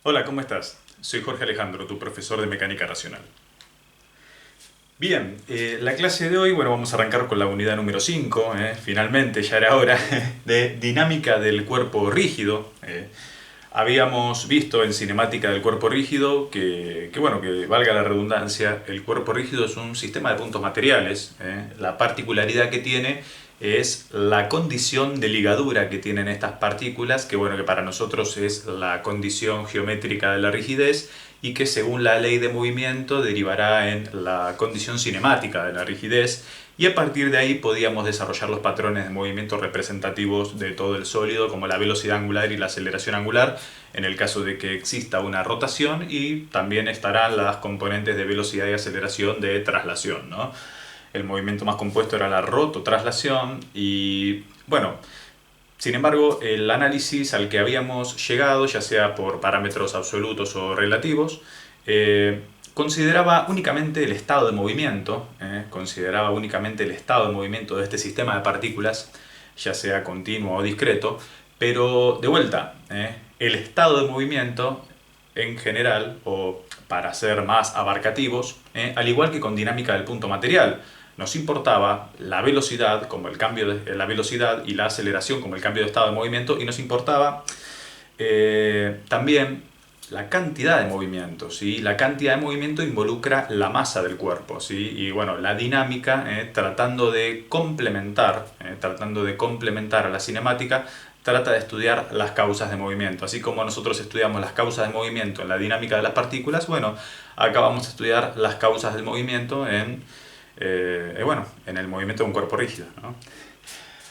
Hola, ¿cómo estás? Soy Jorge Alejandro, tu profesor de Mecánica Racional. Bien, la clase de hoy, bueno, vamos a arrancar con la unidad número 5. Finalmente, ya era hora, de dinámica del cuerpo rígido. Habíamos visto en cinemática del cuerpo rígido bueno, que valga la redundancia, el cuerpo rígido es un sistema de puntos materiales. La particularidad que tiene es la condición de ligadura que tienen estas partículas, que bueno, que para nosotros es la condición geométrica de la rigidez y que según la ley de movimiento derivará en la condición cinemática de la rigidez, y a partir de ahí podíamos desarrollar los patrones de movimiento representativos de todo el sólido, como la velocidad angular y la aceleración angular, en el caso de que exista una rotación, y también estarán las componentes de velocidad y aceleración de traslación, ¿no? El movimiento más compuesto era la rototraslación y, bueno, sin embargo, el análisis al que habíamos llegado, ya sea por parámetros absolutos o relativos, consideraba únicamente el estado de movimiento, consideraba únicamente el estado de movimiento de este sistema de partículas, ya sea continuo o discreto, pero de vuelta, el estado de movimiento en general, o para ser más abarcativos, al igual que con dinámica del punto material, nos importaba la velocidad como el cambio de la velocidad y la aceleración como el cambio de estado de movimiento, y nos importaba también la cantidad de movimiento, ¿sí? La cantidad de movimiento involucra la masa del cuerpo, ¿sí? Y bueno, la dinámica, tratando de complementar a la cinemática, trata de estudiar las causas de movimiento. Así como nosotros estudiamos las causas de movimiento en la dinámica de las partículas, bueno, acá vamos a estudiar las causas del movimiento en el movimiento de un cuerpo rígido, ¿no?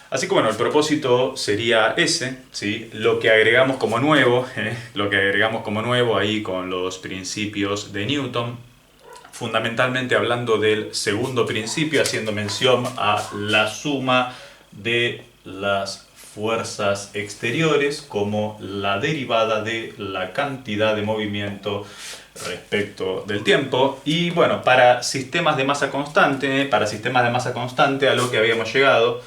Así que bueno, el propósito sería ese, ¿sí? Lo que agregamos como nuevo, ahí con los principios de Newton, fundamentalmente hablando del segundo principio, haciendo mención a la suma de las fuerzas exteriores como la derivada de la cantidad de movimiento respecto del tiempo. Y bueno, para sistemas de masa constante, a lo que habíamos llegado,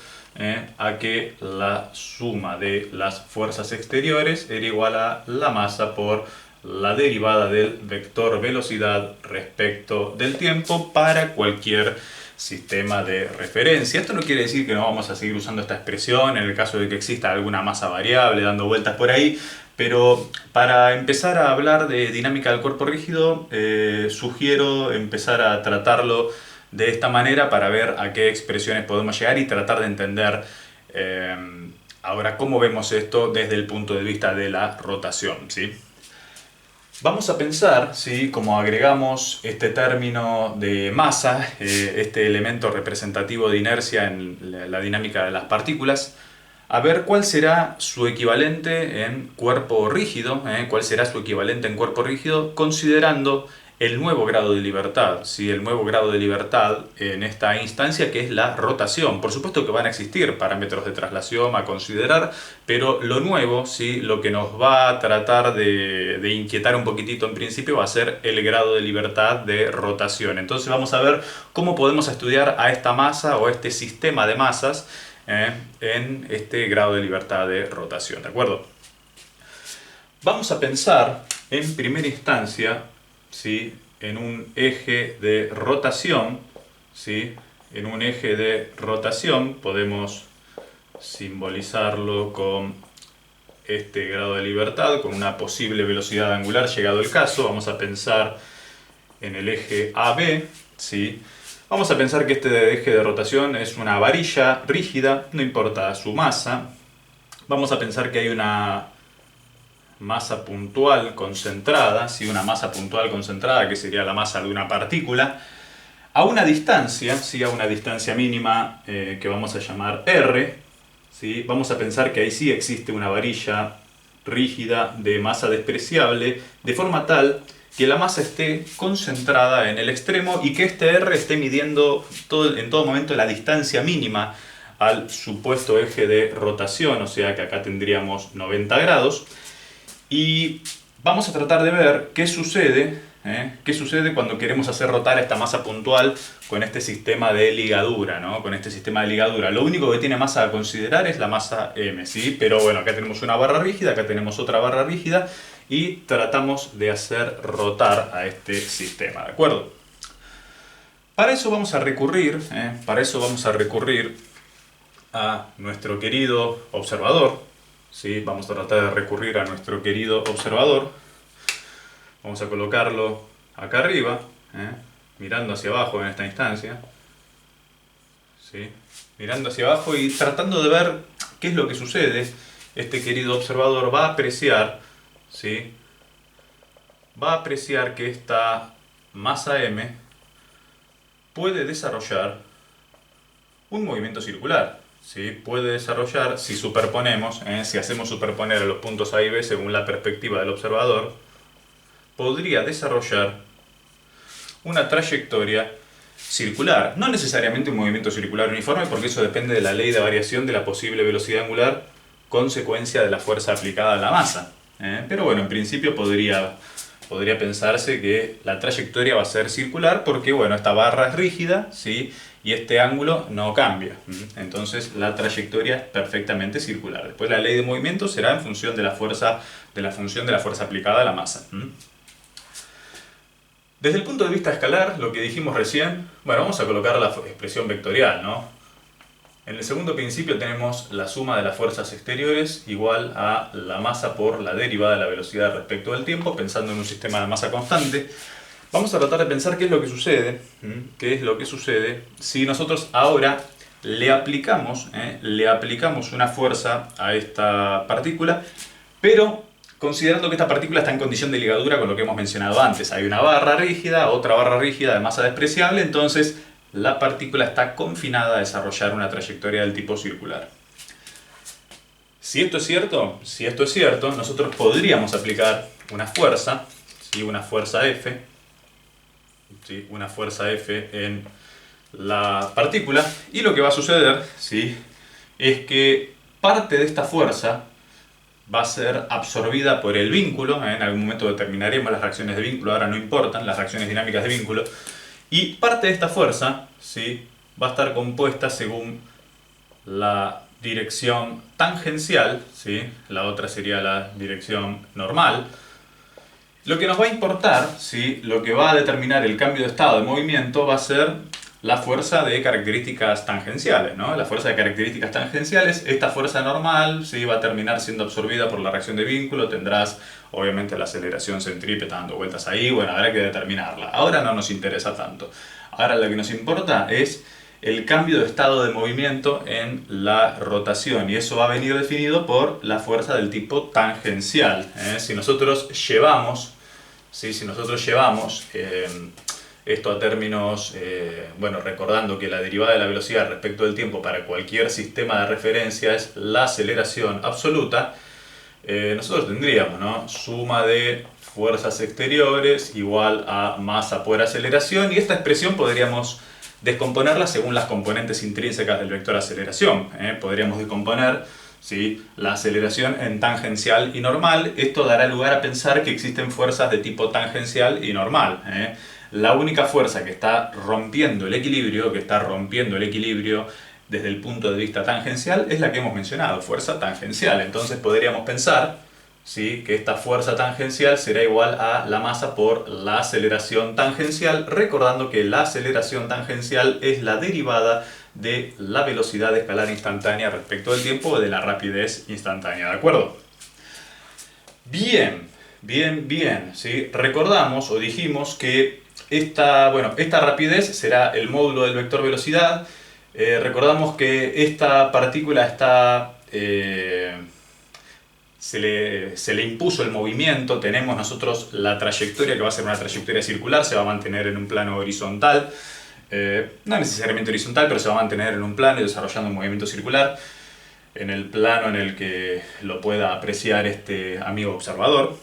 a que la suma de las fuerzas exteriores era igual a la masa por la derivada del vector velocidad respecto del tiempo para cualquier sistema de referencia. Esto no quiere decir que no vamos a seguir usando esta expresión en el caso de que exista alguna masa variable dando vueltas por ahí, pero para empezar a hablar de dinámica del cuerpo rígido, sugiero empezar a tratarlo de esta manera para ver a qué expresiones podemos llegar y tratar de entender ahora cómo vemos esto desde el punto de vista de la rotación, ¿sí? Vamos a pensar, ¿sí?, como agregamos este término de masa, este elemento representativo de inercia en la dinámica de las partículas, a ver cuál será su equivalente en cuerpo rígido, considerando el nuevo grado de libertad, ¿sí? El nuevo grado de libertad en esta instancia, que es la rotación. Por supuesto que van a existir parámetros de traslación a considerar, pero lo nuevo, ¿sí?, lo que nos va a tratar de inquietar un poquitito en principio va a ser el grado de libertad de rotación. Entonces vamos a ver cómo podemos estudiar a esta masa o a este sistema de masas en este grado de libertad de rotación, ¿de acuerdo? Vamos a pensar en primera instancia, ¿sí?, en un eje de rotación, ¿sí? En un eje de rotación podemos simbolizarlo con este grado de libertad, con una posible velocidad angular llegado el caso. Vamos a pensar en el eje AB, ¿sí? Vamos a pensar que este eje de rotación es una varilla rígida, no importa su masa. Vamos a pensar que hay una masa puntual concentrada, ¿sí?, una masa puntual concentrada que sería la masa de una partícula, a una distancia, ¿sí?, a una distancia mínima que vamos a llamar R, ¿sí? Vamos a pensar que ahí sí existe una varilla rígida de masa despreciable, de forma tal que la masa esté concentrada en el extremo y que este R esté midiendo en todo momento la distancia mínima al supuesto eje de rotación, o sea que acá tendríamos 90 grados. Y vamos a tratar de ver qué sucede cuando queremos hacer rotar esta masa puntual con este sistema de ligadura, ¿no? Con este sistema de ligadura. Lo único que tiene masa a considerar es la masa m, ¿sí? Pero bueno, acá tenemos una barra rígida, acá tenemos otra barra rígida, y tratamos de hacer rotar a este sistema, ¿de acuerdo? Para eso vamos a recurrir, a nuestro querido observador, ¿sí? Vamos a tratar de recurrir a nuestro querido observador. Vamos a colocarlo acá arriba, mirando hacia abajo en esta instancia, ¿sí? Mirando hacia abajo y tratando de ver qué es lo que sucede. Este querido observador va a apreciar, ¿sí? Va a apreciar que esta masa M puede desarrollar un movimiento circular, ¿sí? Puede desarrollar, si superponemos, si hacemos superponer a los puntos A y B según la perspectiva del observador, podría desarrollar una trayectoria circular. No necesariamente un movimiento circular uniforme, porque eso depende de la ley de variación de la posible velocidad angular, consecuencia de la fuerza aplicada a la masa. Pero bueno, en principio podría pensarse que la trayectoria va a ser circular porque, bueno, esta barra es rígida, ¿sí? Y este ángulo no cambia. Entonces la trayectoria es perfectamente circular. Después la ley de movimiento será en función de la fuerza, aplicada a la masa. Desde el punto de vista escalar, lo que dijimos recién, bueno, vamos a colocar la expresión vectorial, ¿no? En el segundo principio tenemos la suma de las fuerzas exteriores igual a la masa por la derivada de la velocidad respecto del tiempo, pensando en un sistema de masa constante. Vamos a tratar de pensar qué es lo que sucede, si nosotros ahora le aplicamos una fuerza a esta partícula, pero considerando que esta partícula está en condición de ligadura con lo que hemos mencionado antes. Hay una barra rígida, otra barra rígida de masa despreciable, entonces la partícula está confinada a desarrollar una trayectoria del tipo circular. Si esto es cierto, nosotros podríamos aplicar una fuerza, ¿sí? Una fuerza F, ¿sí? Una fuerza F en la partícula, y lo que va a suceder, ¿sí? Es que parte de esta fuerza va a ser absorbida por el vínculo. En algún momento determinaremos las reacciones de vínculo, ahora no importan, las reacciones dinámicas de vínculo. Y parte de esta fuerza, ¿sí? Va a estar compuesta según la dirección tangencial, ¿sí? La otra sería la dirección normal. Lo que nos va a importar, ¿sí? Lo que va a determinar el cambio de estado de movimiento va a ser la fuerza de características tangenciales, ¿no? La fuerza de características tangenciales, esta fuerza normal, ¿sí? Va a terminar siendo absorbida por la reacción de vínculo, tendrás obviamente la aceleración centrípeta dando vueltas ahí, bueno, habrá que determinarla. Ahora no nos interesa tanto. Ahora lo que nos importa es el cambio de estado de movimiento en la rotación, y eso va a venir definido por la fuerza del tipo tangencial. Si nosotros llevamos, esto a términos, bueno, recordando que la derivada de la velocidad respecto del tiempo para cualquier sistema de referencia es la aceleración absoluta, nosotros tendríamos, ¿no? Suma de fuerzas exteriores igual a masa por aceleración, y esta expresión podríamos descomponerla según las componentes intrínsecas del vector aceleración. Podríamos descomponer, ¿sí? La aceleración en tangencial y normal. Esto dará lugar a pensar que existen fuerzas de tipo tangencial y normal. La única fuerza que está rompiendo el equilibrio, desde el punto de vista tangencial, es la que hemos mencionado, fuerza tangencial. Entonces podríamos pensar, ¿sí? Que esta fuerza tangencial será igual a la masa por la aceleración tangencial, recordando que la aceleración tangencial es la derivada de la velocidad escalar instantánea respecto del tiempo o de la rapidez instantánea, ¿de acuerdo? Bien, ¿sí? Recordamos o dijimos que esta rapidez será el módulo del vector velocidad. Recordamos que esta partícula está... se le impuso el movimiento, tenemos nosotros la trayectoria que va a ser una trayectoria circular, se va a mantener en un plano horizontal, no necesariamente horizontal, pero se va a mantener en un plano y desarrollando un movimiento circular en el plano en el que lo pueda apreciar este amigo observador.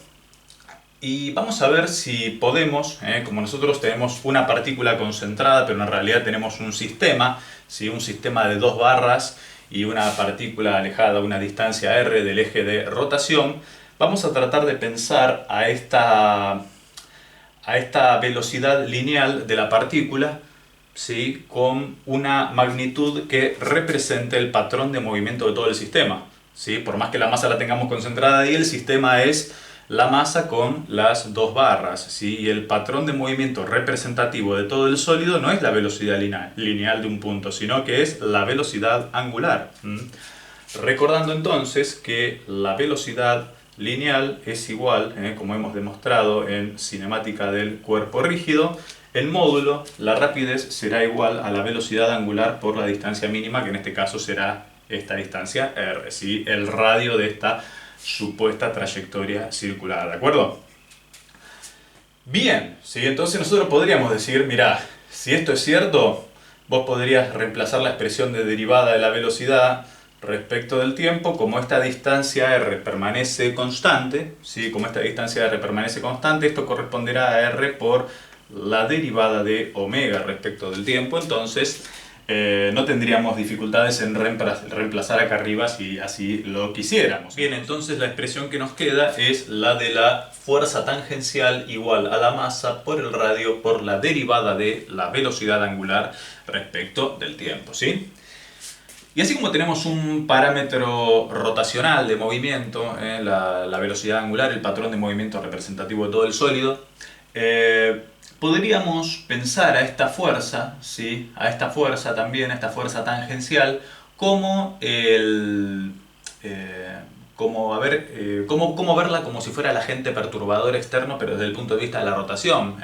Y vamos a ver si podemos, como nosotros tenemos una partícula concentrada, pero en realidad tenemos un sistema, ¿sí? Un sistema de dos barras y una partícula alejada a una distancia r del eje de rotación, vamos a tratar de pensar a esta velocidad lineal de la partícula, ¿sí? Con una magnitud que represente el patrón de movimiento de todo el sistema, ¿sí? Por más que la masa la tengamos concentrada ahí, el sistema es la masa con las dos barras, ¿sí? Y el patrón de movimiento representativo de todo el sólido no es la velocidad lineal de un punto, sino que es la velocidad angular. Recordando entonces que la velocidad lineal es igual, como hemos demostrado en cinemática del cuerpo rígido, el módulo, la rapidez, será igual a la velocidad angular por la distancia mínima, que en este caso será esta distancia r, ¿sí? El radio de esta supuesta trayectoria circular, ¿de acuerdo? Bien, ¿sí? Entonces nosotros podríamos decir, mirá, si esto es cierto, vos podrías reemplazar la expresión de derivada de la velocidad respecto del tiempo, como esta distancia r permanece constante, ¿sí? Como esta distancia r permanece constante, esto corresponderá a r por la derivada de omega respecto del tiempo, entonces no tendríamos dificultades en reemplazar acá arriba si así lo quisiéramos. Bien, entonces la expresión que nos queda es la de la fuerza tangencial igual a la masa por el radio por la derivada de la velocidad angular respecto del tiempo, ¿sí? Y así como tenemos un parámetro rotacional de movimiento, la velocidad angular, el patrón de movimiento representativo de todo el sólido, podríamos pensar a esta fuerza, ¿sí? A esta fuerza también, a esta fuerza tangencial, como cómo verla como si fuera el agente perturbador externo, pero desde el punto de vista de la rotación.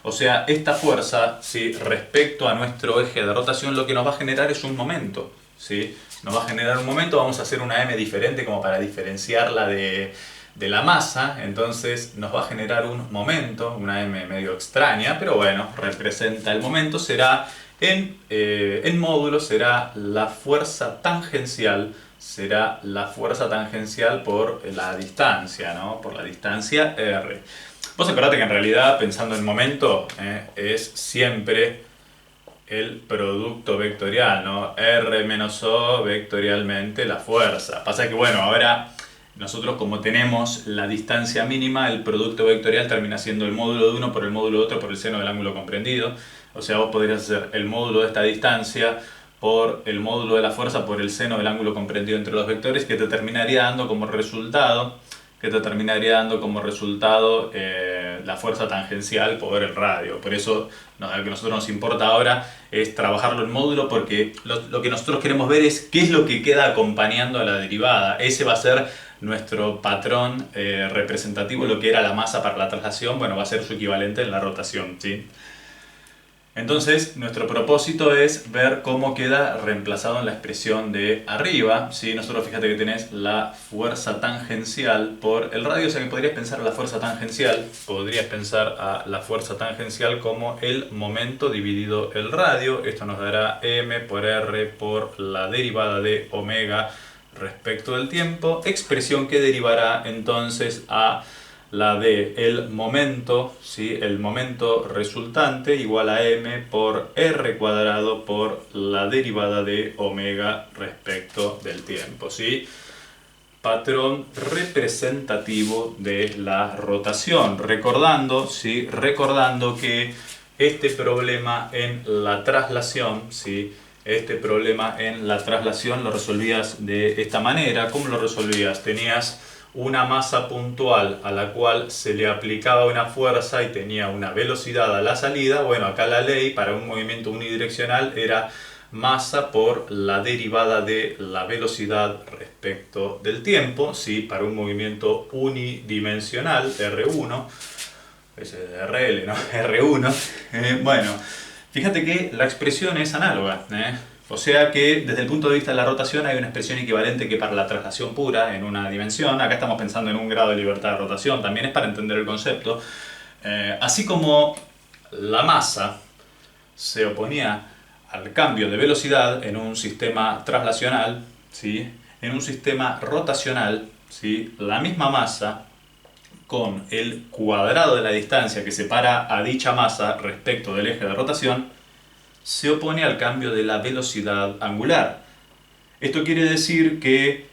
O sea, esta fuerza, ¿sí? Respecto a nuestro eje de rotación, lo que nos va a generar es un momento, ¿sí? Nos va a generar un momento, vamos a hacer una m diferente como para diferenciarla de la masa, entonces nos va a generar un momento, una m medio extraña, pero bueno, representa el momento, será en módulo, será la fuerza tangencial por la distancia, ¿no? Por la distancia r. Vos acordate que en realidad, pensando en momento, es siempre el producto vectorial, ¿no? R menos O vectorialmente la fuerza. Pasa que, bueno, ahora nosotros como tenemos la distancia mínima, el producto vectorial termina siendo el módulo de uno por el módulo de otro por el seno del ángulo comprendido. O sea, vos podrías hacer el módulo de esta distancia por el módulo de la fuerza por el seno del ángulo comprendido entre los vectores, que te terminaría dando como resultado la fuerza tangencial por el radio. Por eso lo que a nosotros nos importa ahora es trabajarlo en módulo, porque lo que nosotros queremos ver es qué es lo que queda acompañando a la derivada. Ese va a ser nuestro patrón representativo, lo que era la masa para la traslación, bueno, va a ser su equivalente en la rotación, ¿sí? Entonces, nuestro propósito es ver cómo queda reemplazado en la expresión de arriba, ¿sí? Nosotros fíjate que tenés la fuerza tangencial por el radio, o sea que podrías pensar a la fuerza tangencial como el momento dividido el radio. Esto nos dará m por r por la derivada de omega respecto del tiempo, expresión que derivará entonces a la de el momento, ¿sí? El momento resultante igual a m por r cuadrado por la derivada de omega respecto del tiempo, ¿sí? Patrón representativo de la rotación. Recordando, ¿sí? Recordando que este problema en la traslación, ¿sí? Este problema en la traslación lo resolvías de esta manera. ¿Cómo lo resolvías? Tenías una masa puntual a la cual se le aplicaba una fuerza y tenía una velocidad a la salida. Bueno, acá la ley para un movimiento unidireccional era masa por la derivada de la velocidad respecto del tiempo, ¿sí? Para un movimiento unidimensional, R1, ese es RL, ¿no? R1. Bueno, fíjate que la expresión es análoga, O sea que desde el punto de vista de la rotación hay una expresión equivalente que para la traslación pura en una dimensión. Acá estamos pensando en un grado de libertad de rotación, también es para entender el concepto. Así como la masa se oponía al cambio de velocidad en un sistema traslacional, ¿sí? En un sistema rotacional, ¿sí? La misma masa con el cuadrado de la distancia que separa a dicha masa respecto del eje de rotación se opone al cambio de la velocidad angular. Esto quiere decir que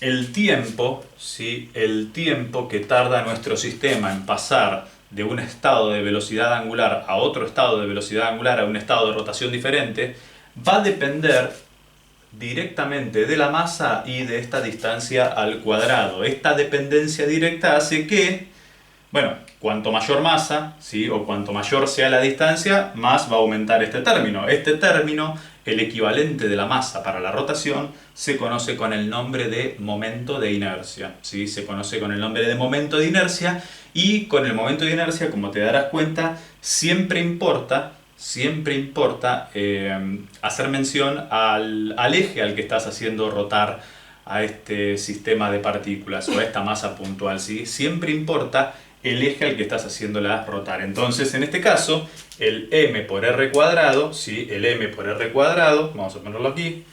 el tiempo, ¿sí? El tiempo que tarda nuestro sistema en pasar de un estado de velocidad angular a otro estado de velocidad angular, a un estado de rotación diferente, va a depender directamente de la masa y de esta distancia al cuadrado. Esta dependencia directa hace que, bueno, cuanto mayor masa, ¿sí? O cuanto mayor sea la distancia, más va a aumentar este término. Este término, el equivalente de la masa para la rotación, se conoce con el nombre de momento de inercia, ¿sí? Se conoce con el nombre de momento de inercia, y con el momento de inercia, como te darás cuenta, siempre importa hacer mención al eje al que estás haciendo rotar a este sistema de partículas o a esta masa puntual, ¿sí? Siempre importa el eje al que estás haciéndola rotar. Entonces, en este caso, el m por r cuadrado, ¿sí? El m por r cuadrado, vamos a ponerlo aquí,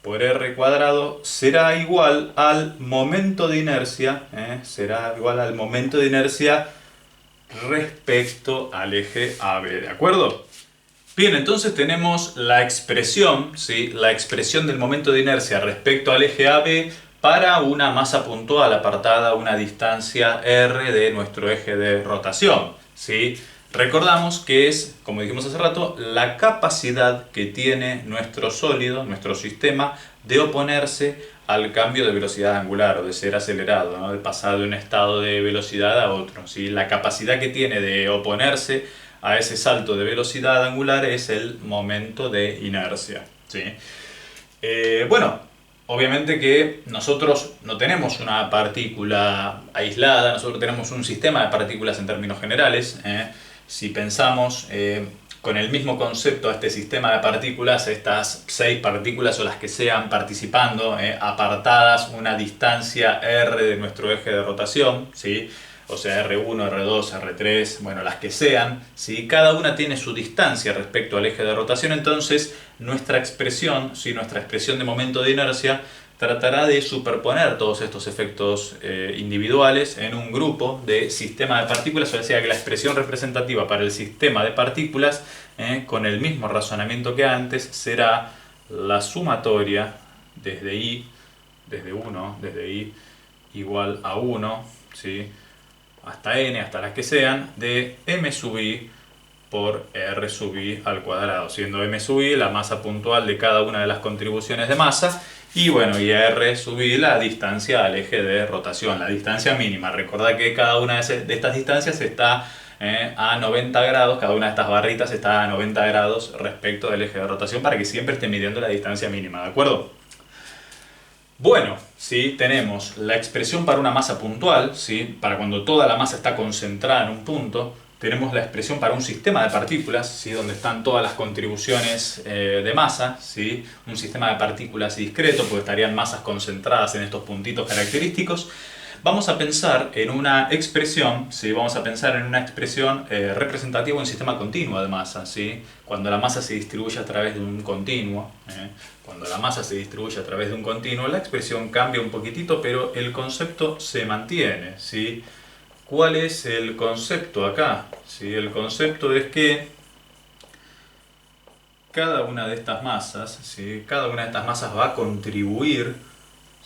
por r cuadrado será igual al momento de inercia, será igual al momento de inercia respecto al eje AB, ¿de acuerdo? Bien, entonces tenemos la expresión, ¿sí? La expresión del momento de inercia respecto al eje AB para una masa puntual apartada a una distancia r de nuestro eje de rotación, ¿sí? Recordamos que es, como dijimos hace rato, la capacidad que tiene nuestro sólido, nuestro sistema, de oponerse al cambio de velocidad angular o de ser acelerado, ¿no? De pasar de un estado de velocidad a otro, ¿sí? La capacidad que tiene de oponerse a ese salto de velocidad angular es el momento de inercia, ¿sí? Bueno, obviamente que nosotros no tenemos una partícula aislada, nosotros tenemos un sistema de partículas en términos generales. Si pensamos con el mismo concepto a este sistema de partículas, estas 6 partículas o las que sean participando, apartadas una distancia r de nuestro eje de rotación, ¿sí? O sea, R1, R2, R3, bueno, las que sean, ¿sí? Cada una tiene su distancia respecto al eje de rotación, entonces nuestra expresión, ¿sí? Nuestra expresión de momento de inercia tratará de superponer todos estos efectos individuales en un grupo de sistema de partículas, o sea que la expresión representativa para el sistema de partículas, con el mismo razonamiento que antes, será la sumatoria desde I, desde I igual a 1, ¿sí? Hasta n, hasta las que sean, de m sub i por r sub i al cuadrado, siendo m sub i la masa puntual de cada una de las contribuciones de masa, y bueno, y r sub i la distancia al eje de rotación, la distancia mínima. Recordad que cada una de estas distancias está a 90 grados, cada una de estas barritas está a 90 grados respecto del eje de rotación, para que siempre esté midiendo la distancia mínima, ¿de acuerdo? Bueno, ¿sí? Tenemos la expresión para una masa puntual, ¿sí? Para cuando toda la masa está concentrada en un punto. Tenemos la expresión para un sistema de partículas, ¿sí? Donde están todas las contribuciones de masa, ¿sí? Un sistema de partículas discreto, porque estarían masas concentradas en estos puntitos característicos. Vamos a pensar en una expresión, ¿sí? Vamos a pensar en una expresión representativa de un sistema continuo de masa, ¿sí? Cuando la masa se distribuye a través de un continuo, cuando la masa se distribuye a través de un continuo, la expresión cambia un poquitito, pero el concepto se mantiene, ¿sí? ¿Cuál es el concepto acá? ¿Sí? El concepto es que cada una de estas masas, ¿sí? Cada una de estas masas va a contribuir,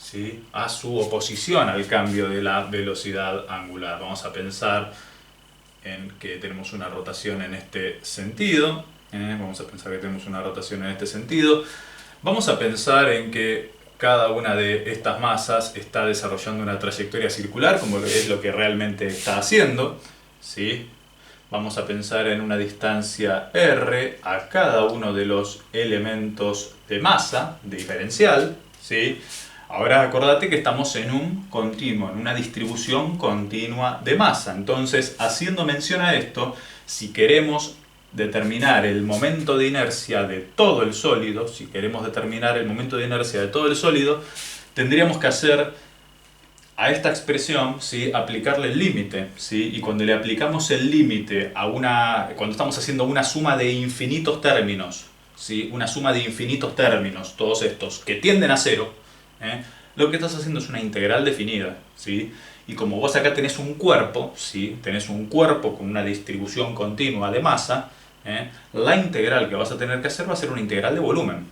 ¿sí? A su oposición al cambio de la velocidad angular. Vamos a pensar en que tenemos una rotación en este sentido. Vamos a pensar que tenemos una rotación en este sentido. Vamos a pensar en que cada una de estas masas está desarrollando una trayectoria circular, como es lo que realmente está haciendo, ¿sí? Vamos a pensar en una distancia r a cada uno de los elementos de masa diferencial, ¿sí? Ahora acordate que estamos en un continuo, en una distribución continua de masa. Entonces, haciendo mención a esto, si queremos determinar el momento de inercia de todo el sólido, tendríamos que hacer a esta expresión, ¿sí? Aplicarle el límite, ¿sí? Y cuando le aplicamos el límite cuando estamos haciendo una suma de infinitos términos, ¿sí? Una suma de infinitos términos, todos estos, que tienden a cero, lo que estás haciendo es una integral definida, ¿sí? Y como vos acá tenés un cuerpo, ¿sí? Tenés un cuerpo con una distribución continua de masa, la integral que vas a tener que hacer va a ser una integral de volumen.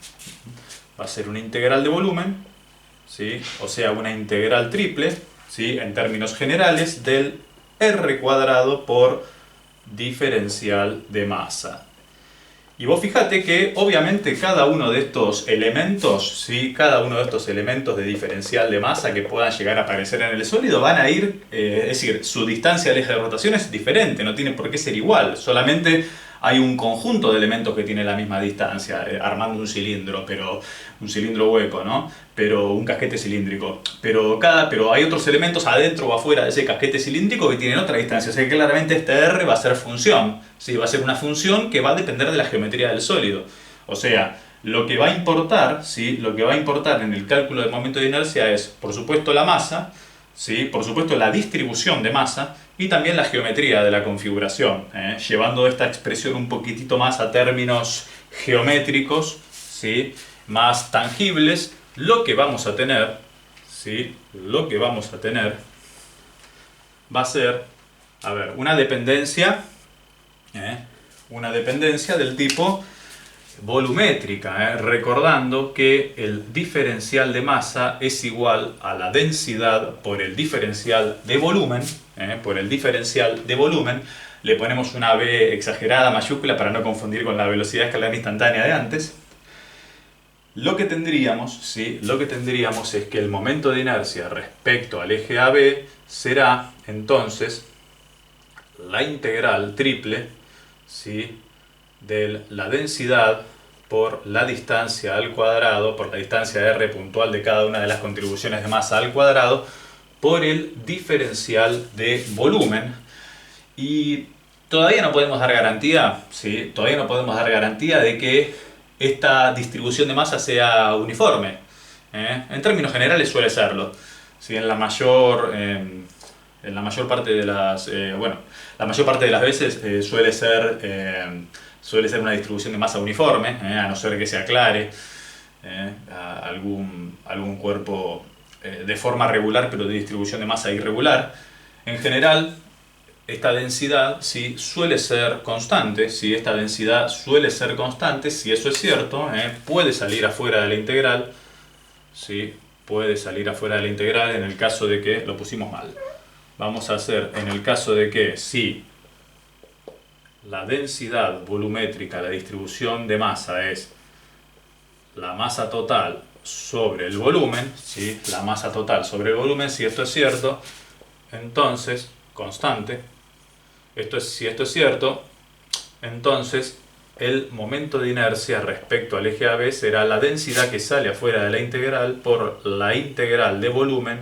Va a ser una integral de volumen, ¿sí? O sea, una integral triple, ¿sí? En términos generales, del r cuadrado por diferencial de masa. Y vos fíjate que obviamente cada uno de estos elementos, ¿sí? Cada uno de estos elementos de diferencial de masa que puedan llegar a aparecer en el sólido van a ir, es decir, su distancia al eje de rotación es diferente, no tiene por qué ser igual, solamente hay un conjunto de elementos que tiene la misma distancia, armando un cilindro, pero un cilindro hueco, ¿no? Pero un casquete cilíndrico. Pero hay otros elementos adentro o afuera de ese casquete cilíndrico que tienen otra distancia. O sea que claramente este R va a ser función. ¿Sí? Va a ser una función que va a depender de la geometría del sólido. O sea, lo que va a importar, ¿sí? Lo que va a importar en el cálculo del momento de inercia es, por supuesto, la masa, ¿sí? Por supuesto, la distribución de masa y también la geometría de la configuración, llevando esta expresión un poquitito más a términos geométricos, ¿sí? Más tangibles. Lo que vamos a tener, ¿sí? Lo que vamos a tener va a ser, a ver, una dependencia del tipo volumétrica, recordando que el diferencial de masa es igual a la densidad por el diferencial de volumen, por el diferencial de volumen. Le ponemos una V exagerada mayúscula para no confundir con la velocidad escalar instantánea de antes. Lo que tendríamos, ¿sí? Lo que tendríamos es que el momento de inercia respecto al eje AB será entonces la integral triple, ¿sí? De la densidad por la distancia al cuadrado, por la distancia R puntual de cada una de las contribuciones de masa al cuadrado, por el diferencial de volumen. Y todavía no podemos dar garantía, ¿sí? Todavía no podemos dar garantía de que esta distribución de masa sea uniforme. En términos generales suele serlo. ¿Sí? En la mayor parte de las la mayor parte de las veces suele ser una distribución de masa uniforme, a no ser que se aclare a algún cuerpo de forma regular pero de distribución de masa irregular. En general, esta densidad, ¿sí? Suele ser constante. Si esta densidad suele ser constante, si eso es cierto, puede salir afuera de la integral, ¿sí? Puede salir afuera de la integral en el caso de que lo pusimos mal. Vamos a hacer en el caso de que si la densidad volumétrica, la distribución de masa es la masa total sobre el volumen, ¿sí? La masa total sobre el volumen, si esto es cierto, entonces, constante, si esto es cierto, entonces el momento de inercia respecto al eje AB será la densidad que sale afuera de la integral por la integral de volumen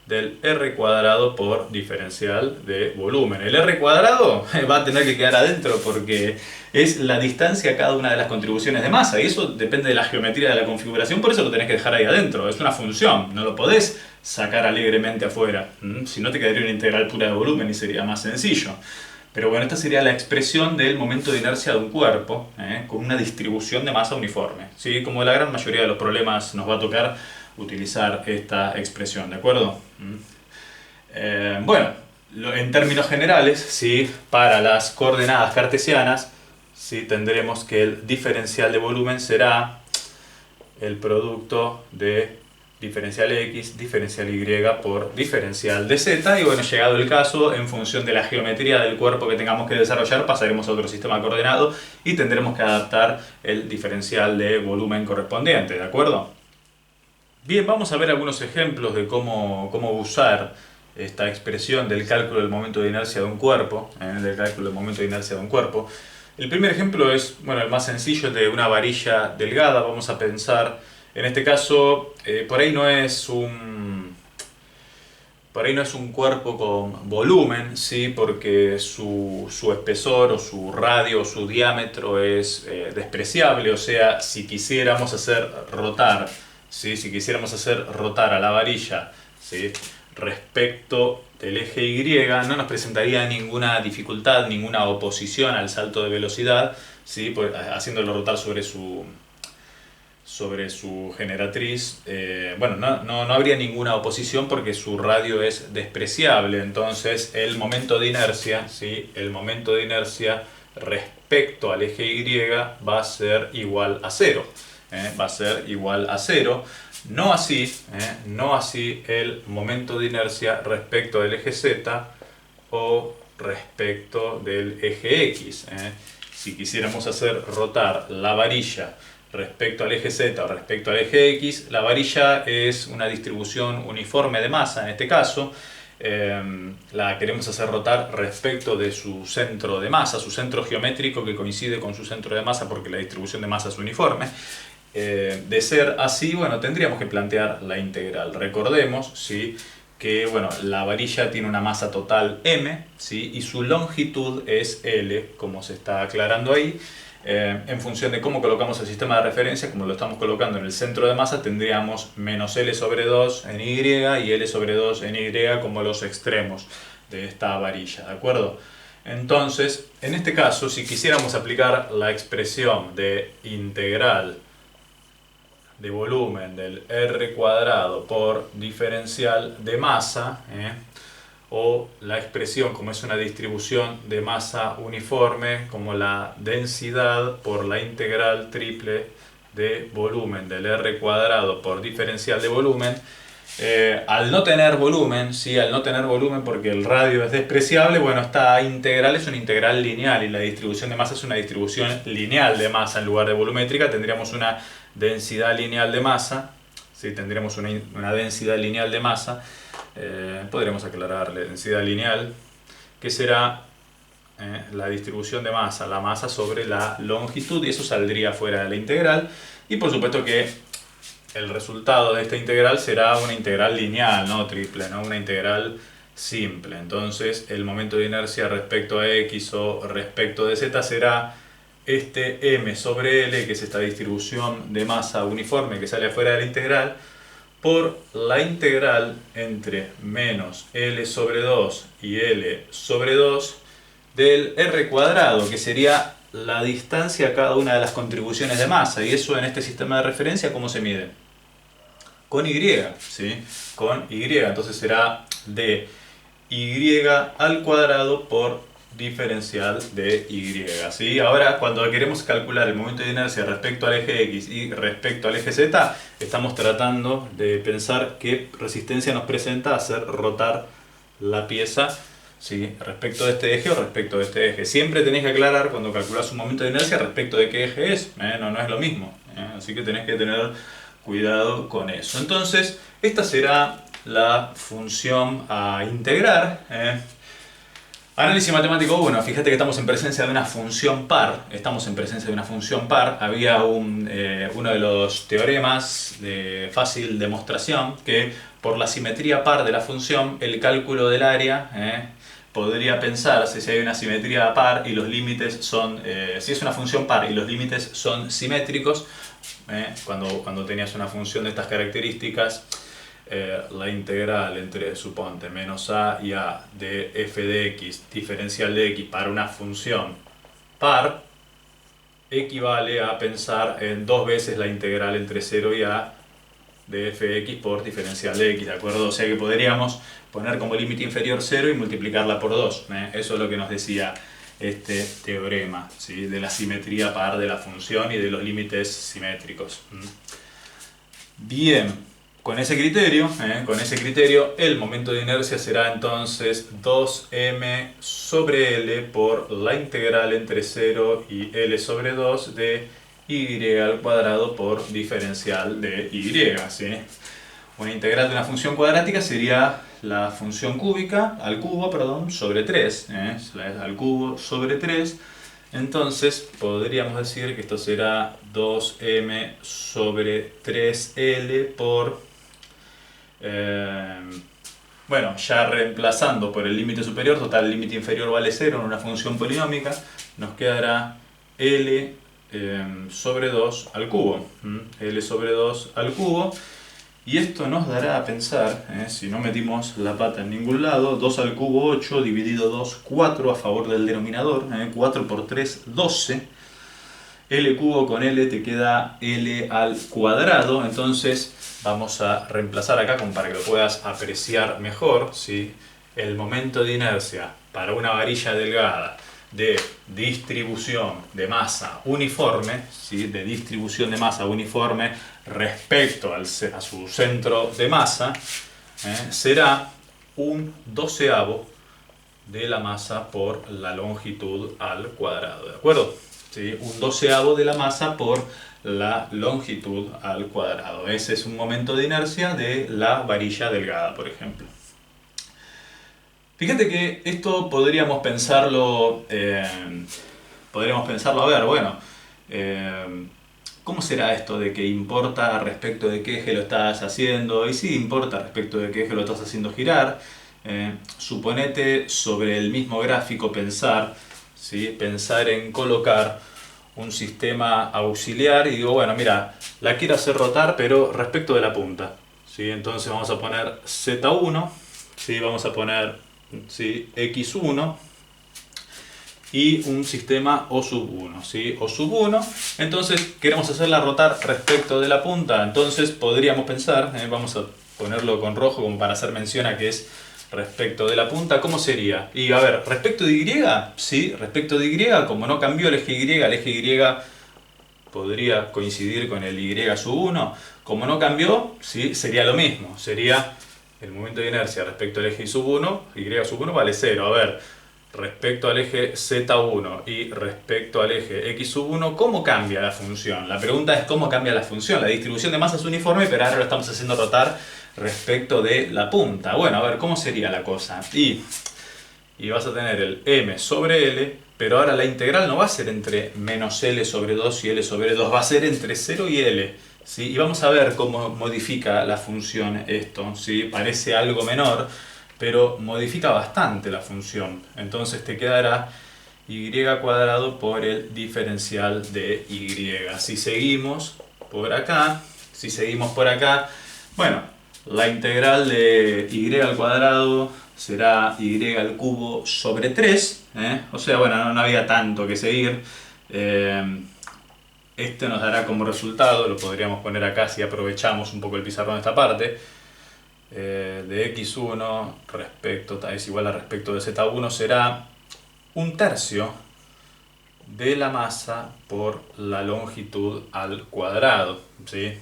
del R cuadrado por diferencial de volumen. El R cuadrado va a tener que quedar adentro porque es la distancia a cada una de las contribuciones de masa y eso depende de la geometría de la configuración, por eso lo tenés que dejar ahí adentro. Es una función, no lo podés sacar alegremente afuera. Si no te quedaría una integral pura de volumen y sería más sencillo. Pero bueno, esta sería la expresión del momento de inercia de un cuerpo con una distribución de masa uniforme. ¿Sí? Como la gran mayoría de los problemas nos va a tocar utilizar esta expresión, ¿de acuerdo? Bueno, en términos generales, ¿sí? Para las coordenadas cartesianas, ¿sí? Tendremos que el diferencial de volumen será el producto de diferencial X, diferencial Y por diferencial de Z. Y bueno, llegado el caso, en función de la geometría del cuerpo que tengamos que desarrollar, pasaremos a otro sistema coordenado y tendremos que adaptar el diferencial de volumen correspondiente, ¿de acuerdo? Bien, vamos a ver algunos ejemplos de cómo usar esta expresión del cálculo del momento de inercia de un cuerpo, El primer ejemplo es, bueno, el más sencillo, el de una varilla delgada. Vamos a pensar, en este caso, por ahí no es un cuerpo con volumen, ¿sí? Porque su espesor o su radio o su diámetro es despreciable. O sea, si quisiéramos hacer rotar, ¿sí? Si quisiéramos hacer rotar a la varilla, ¿sí? Respecto del eje Y, no nos presentaría ninguna dificultad, ninguna oposición al salto de velocidad, ¿sí? Pues, haciéndolo rotar sobre su generatriz. Bueno, no habría ninguna oposición porque su radio es despreciable. Entonces el momento de inercia, ¿sí? El momento de inercia respecto al eje Y va a ser igual a cero. Va a ser igual a cero. No así el momento de inercia respecto del eje Z o respecto del eje X. si quisiéramos hacer rotar la varilla respecto al eje Z o respecto al eje X, la varilla es una distribución uniforme de masa en este caso. La queremos hacer rotar respecto de su centro de masa, su centro geométrico que coincide con su centro de masa porque la distribución de masa es uniforme. De ser así, bueno, tendríamos que plantear la integral. Recordemos, ¿sí?, que bueno, la varilla tiene una masa total m, ¿sí?, y su longitud es L, como se está aclarando ahí. En función de cómo colocamos el sistema de referencia, como lo estamos colocando en el centro de masa, tendríamos menos L sobre 2 en Y y L sobre 2 en Y como los extremos de esta varilla, ¿de acuerdo? Entonces, en este caso, si quisiéramos aplicar la expresión de integral de volumen del R cuadrado por diferencial de masa, o la expresión como es una distribución de masa uniforme como la densidad por la integral triple de volumen del R cuadrado por diferencial de volumen, al no tener volumen, ¿sí?, al no tener volumen porque el radio es despreciable, bueno, esta integral es una integral lineal y la distribución de masa es una distribución lineal de masa en lugar de volumétrica. Tendríamos una densidad lineal de masa, ¿sí?, tendríamos una densidad lineal de masa. Podremos aclararle densidad lineal, que será la distribución de masa, la masa sobre la longitud, y eso saldría fuera de la integral. Y por supuesto que el resultado de esta integral será una integral lineal, no triple, ¿no?, una integral simple. Entonces el momento de inercia respecto a X o respecto de Z será este m sobre L, que es esta distribución de masa uniforme que sale afuera de la integral, por la integral entre menos L sobre 2 y L sobre 2 del R cuadrado, que sería la distancia a cada una de las contribuciones de masa. Y eso en este sistema de referencia, ¿cómo se mide? Con Y, ¿sí?, con Y. Entonces será de Y al cuadrado por diferencial de Y, ¿sí? Ahora, cuando queremos calcular el momento de inercia respecto al eje X y respecto al eje Z, estamos tratando de pensar qué resistencia nos presenta hacer rotar la pieza, ¿sí?, respecto de este eje o respecto de este eje. Siempre tenéis que aclarar cuando calculas un momento de inercia respecto de qué eje es, no es lo mismo, así que tenéis que tener cuidado con eso. Entonces, esta será la función a integrar. Análisis matemático 1, fíjate que estamos en presencia de una función par. Había uno de los teoremas de fácil demostración que por la simetría par de la función, el cálculo del área podría pensarse, si hay una simetría par y los límites son, si es una función par y los límites son simétricos, cuando tenías una función de estas características, la integral entre, suponte, menos a y a de f de x, diferencial de x para una función par, equivale a pensar en dos veces la integral entre 0 y a de f de x por diferencial de x, ¿de acuerdo? O sea que podríamos poner como límite inferior 0 y multiplicarla por 2. Eso es lo que nos decía este teorema, ¿sí?, de la simetría par de la función y de los límites simétricos. Bien. Con ese criterio, el momento de inercia será entonces 2m sobre L por la integral entre 0 y L sobre 2 de y al cuadrado por diferencial de y, ¿sí? Una integral de una función cuadrática sería la función cúbica al cubo, perdón, sobre 3, al cubo sobre 3. Entonces podríamos decir que esto será 2m sobre 3L por... bueno, ya reemplazando por el límite superior, total el límite inferior vale 0 en una función polinómica, nos quedará L sobre 2 al cubo. L sobre 2 al cubo. Y esto nos dará a pensar, si no metimos la pata en ningún lado, 2 al cubo 8, dividido 2, 4 a favor del denominador, 4 por 3, 12. L cubo con L te queda L al cuadrado, entonces vamos a reemplazar acá como para que lo puedas apreciar mejor, ¿sí?, el momento de inercia para una varilla delgada de distribución de masa uniforme, ¿sí?, de distribución de masa uniforme respecto a su centro de masa, será un doceavo de la masa por la longitud al cuadrado, ¿de acuerdo? ¿sí? Un doceavo de la masa por la longitud al cuadrado. Ese es un momento de inercia de la varilla delgada, por ejemplo. Fíjate que esto podríamos pensarlo, a ver, bueno, ¿cómo será esto de que importa respecto de qué eje lo estás haciendo? Y sí, importa respecto de qué eje lo estás haciendo girar. Suponete sobre el mismo gráfico pensar, ¿sí? Pensar en colocar un sistema auxiliar y digo, bueno, mira, la quiero hacer rotar, pero respecto de la punta, ¿sí? Entonces vamos a poner Z1, ¿sí? Vamos a poner, ¿sí? X1 y un sistema O1, ¿sí? O1, entonces queremos hacerla rotar respecto de la punta, entonces podríamos pensar, vamos a ponerlo con rojo como para hacer mención a que es respecto de la punta, ¿cómo sería? Y a ver, respecto de Y, ¿sí? Respecto de Y, como no cambió el eje Y podría coincidir con el Y sub 1, como no cambió, ¿sí? Sería lo mismo, sería el momento de inercia respecto al eje Y sub 1, Y sub 1 vale 0, a ver, respecto al eje Z1 y respecto al eje X sub 1, ¿cómo cambia la función? La pregunta es cómo cambia la función. La distribución de masa es uniforme, pero ahora lo estamos haciendo rotar respecto de la punta. Bueno, a ver, ¿cómo sería la cosa? Y vas a tener el m sobre L, pero ahora la integral no va a ser entre menos L sobre 2 y L sobre 2, va a ser entre 0 y L. ¿Sí? Y vamos a ver cómo modifica la función esto. ¿Sí? Parece algo menor, pero modifica bastante la función. Entonces te quedará y cuadrado por el diferencial de y. Si seguimos por acá, bueno, la integral de y al cuadrado será y al cubo sobre 3. O sea, bueno, no había tanto que seguir. Este nos dará como resultado, lo podríamos poner acá si aprovechamos un poco el pizarrón de esta parte, de x1 es igual a respecto de z1 será un tercio de la masa por la longitud al cuadrado, ¿sí?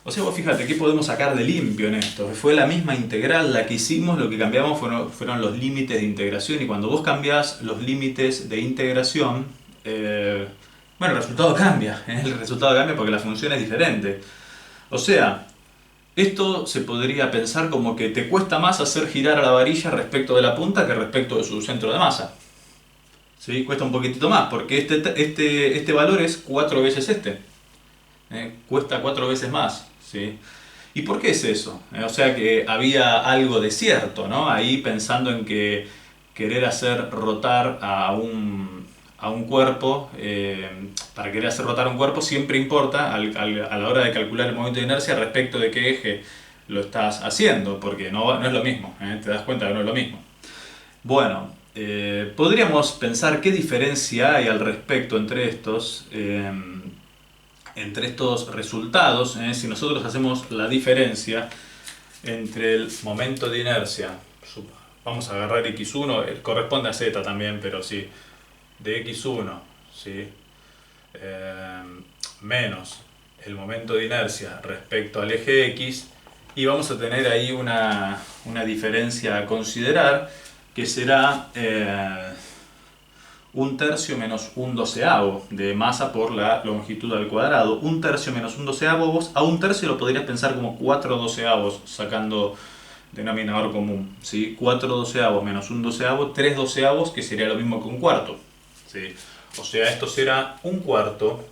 O sea, vos fíjate, ¿qué podemos sacar de limpio en esto? Fue la misma integral la que hicimos, lo que cambiamos fueron los límites de integración, y cuando vos cambiás los límites de integración, bueno, el resultado cambia, el resultado cambia porque la función es diferente. O sea, esto se podría pensar como que te cuesta más hacer girar a la varilla respecto de la punta que respecto de su centro de masa. ¿Sí? Cuesta un poquitito más, porque este valor es 4 veces este. Cuesta 4 veces más. ¿Sí? ¿Y por qué es eso? O sea que había algo de cierto, ¿no? Ahí pensando en que querer hacer rotar a un cuerpo, para querer hacer rotar un cuerpo siempre importa a la hora de calcular el momento de inercia respecto de qué eje lo estás haciendo, porque no es lo mismo, te das cuenta que no es lo mismo. Bueno, podríamos pensar qué diferencia hay al respecto entre estos resultados, si nosotros hacemos la diferencia entre el momento de inercia, vamos a agarrar x1, corresponde a z también, pero sí, de x1, ¿sí? Menos el momento de inercia respecto al eje x, y vamos a tener ahí una diferencia a considerar, que será un tercio menos un doceavo de masa por la longitud al cuadrado. Un tercio menos un doceavo, vos a un tercio lo podrías pensar como 4 doceavos, sacando denominador común, ¿sí? 4 doceavos menos un doceavo, 3 doceavos, que sería lo mismo que un cuarto, ¿sí? O sea, esto será un cuarto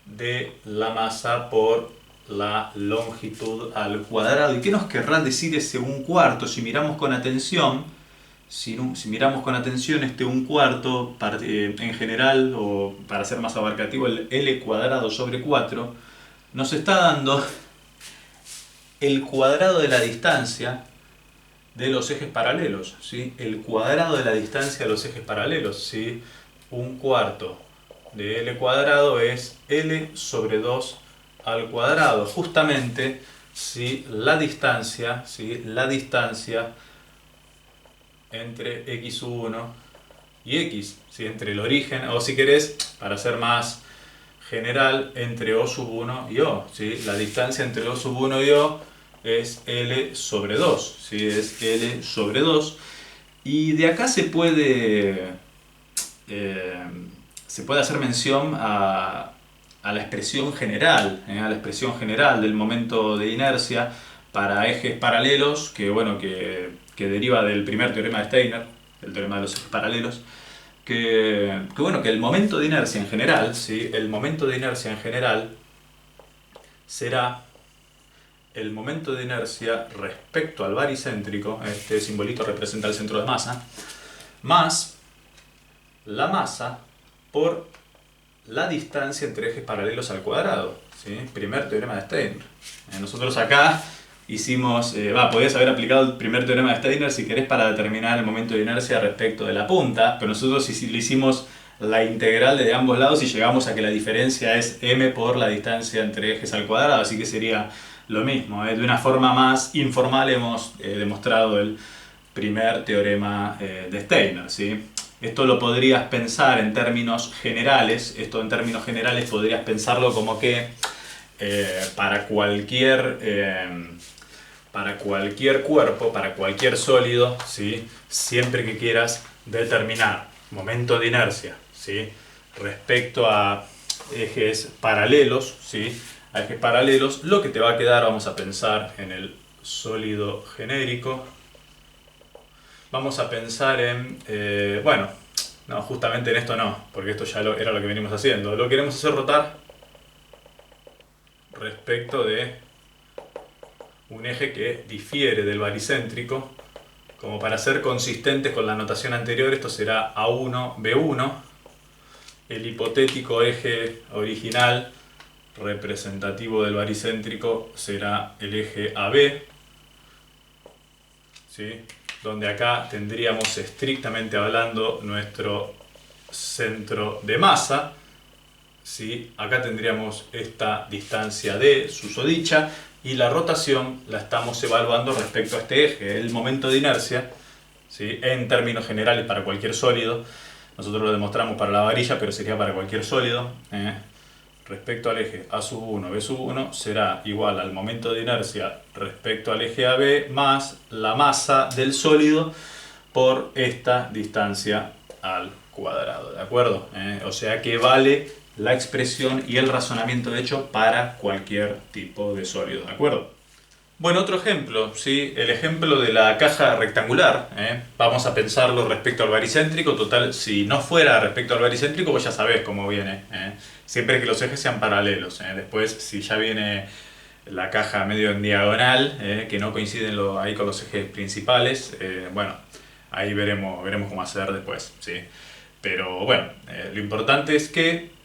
de la masa por la longitud al cuadrado. ¿Y qué nos querrá decir ese un cuarto? Si miramos con atención, este un cuarto, en general, o para ser más abarcativo, el L cuadrado sobre 4, nos está dando el cuadrado de la distancia de los ejes paralelos, ¿sí? El cuadrado de la distancia de los ejes paralelos, ¿sí? Un cuarto de L cuadrado es L sobre 2 al cuadrado. Justamente, ¿sí? La distancia entre x1 y x, ¿sí? Entre el origen, o si querés, para ser más general, entre O sub 1 y O, ¿sí? La distancia entre O sub 1 y O es L sobre 2, ¿sí? Es L sobre 2, y de acá se puede se puede hacer mención a la expresión general, a la expresión general del momento de inercia para ejes paralelos, que, bueno, que deriva del primer teorema de Steiner, el teorema de los ejes paralelos, bueno, que el momento de inercia en general, ¿sí? El momento de inercia en general será el momento de inercia respecto al baricéntrico, este simbolito representa el centro de masa, más la masa por la distancia entre ejes paralelos al cuadrado, ¿sí? Primer teorema de Steiner. Nosotros acá hicimos, podías haber aplicado el primer teorema de Steiner si querés para determinar el momento de inercia respecto de la punta, pero nosotros le hicimos la integral de ambos lados y llegamos a que la diferencia es m por la distancia entre ejes al cuadrado, así que sería lo mismo. De una forma más informal hemos demostrado el primer teorema de Steiner, ¿sí? Esto lo podrías pensar en términos generales, podrías pensarlo como que para cualquier cuerpo, para cualquier sólido, ¿sí? Siempre que quieras determinar momento de inercia, ¿sí? Respecto a ejes paralelos, ¿sí? A ejes paralelos, lo que te va a quedar, vamos a pensar en el sólido genérico. Vamos a pensar en, bueno, no, justamente en esto no, porque esto ya era lo que venimos haciendo. Lo queremos hacer rotar respecto de un eje que difiere del baricéntrico. Como para ser consistentes con la notación anterior, esto será A1, B1. El hipotético eje original representativo del baricéntrico será el eje AB, ¿sí? Donde acá tendríamos estrictamente hablando nuestro centro de masa, ¿sí? Acá tendríamos esta distancia D, susodicha, y la rotación la estamos evaluando respecto a este eje, el momento de inercia, ¿sí? En términos generales para cualquier sólido. Nosotros lo demostramos para la varilla, pero sería para cualquier sólido. Respecto al eje A sub 1, B sub 1 será igual al momento de inercia respecto al eje AB más la masa del sólido por esta distancia al cuadrado, ¿de acuerdo? O sea que vale la expresión y el razonamiento de hecho para cualquier tipo de sólido, ¿de acuerdo? Bueno, otro ejemplo, ¿sí? El ejemplo de la caja rectangular, vamos a pensarlo respecto al baricéntrico. Total, si no fuera respecto al baricéntrico, vos ya sabés cómo viene, siempre que los ejes sean paralelos, Después, si ya viene la caja medio en diagonal, que no coinciden ahí con los ejes principales, bueno, ahí veremos cómo hacer después, ¿sí? Pero bueno, lo importante es que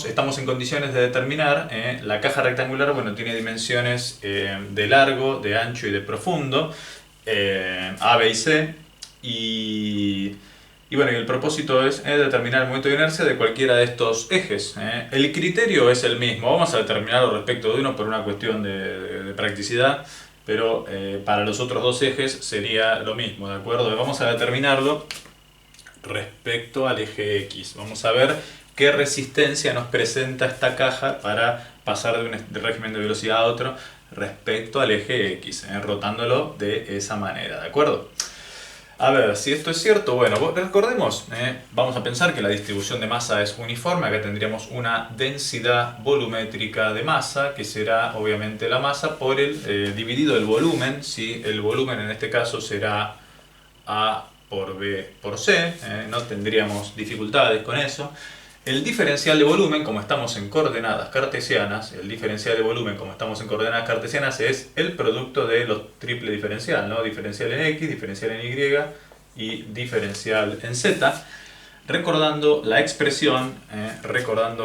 estamos en condiciones de determinar, la caja rectangular, bueno, tiene dimensiones de largo, de ancho y de profundo, A, B y C, y bueno, y el propósito es determinar el momento de inercia de cualquiera de estos ejes. El criterio es el mismo, vamos a determinarlo respecto de uno por una cuestión de practicidad, pero para los otros dos ejes sería lo mismo, ¿de acuerdo? Vamos a determinarlo respecto al eje X. Vamos a ver qué resistencia nos presenta esta caja para pasar de un régimen de velocidad a otro respecto al eje X, rotándolo de esa manera, ¿de acuerdo? A ver, si esto es cierto, bueno, recordemos, vamos a pensar que la distribución de masa es uniforme. Acá tendríamos una densidad volumétrica de masa, que será obviamente la masa por dividido el volumen, ¿sí? El volumen en este caso será A por B por C, no tendríamos dificultades con eso. El diferencial de volumen, como estamos en coordenadas cartesianas, es el producto de los triple diferencial, ¿no? Diferencial en X, diferencial en Y y diferencial en Z. Recordando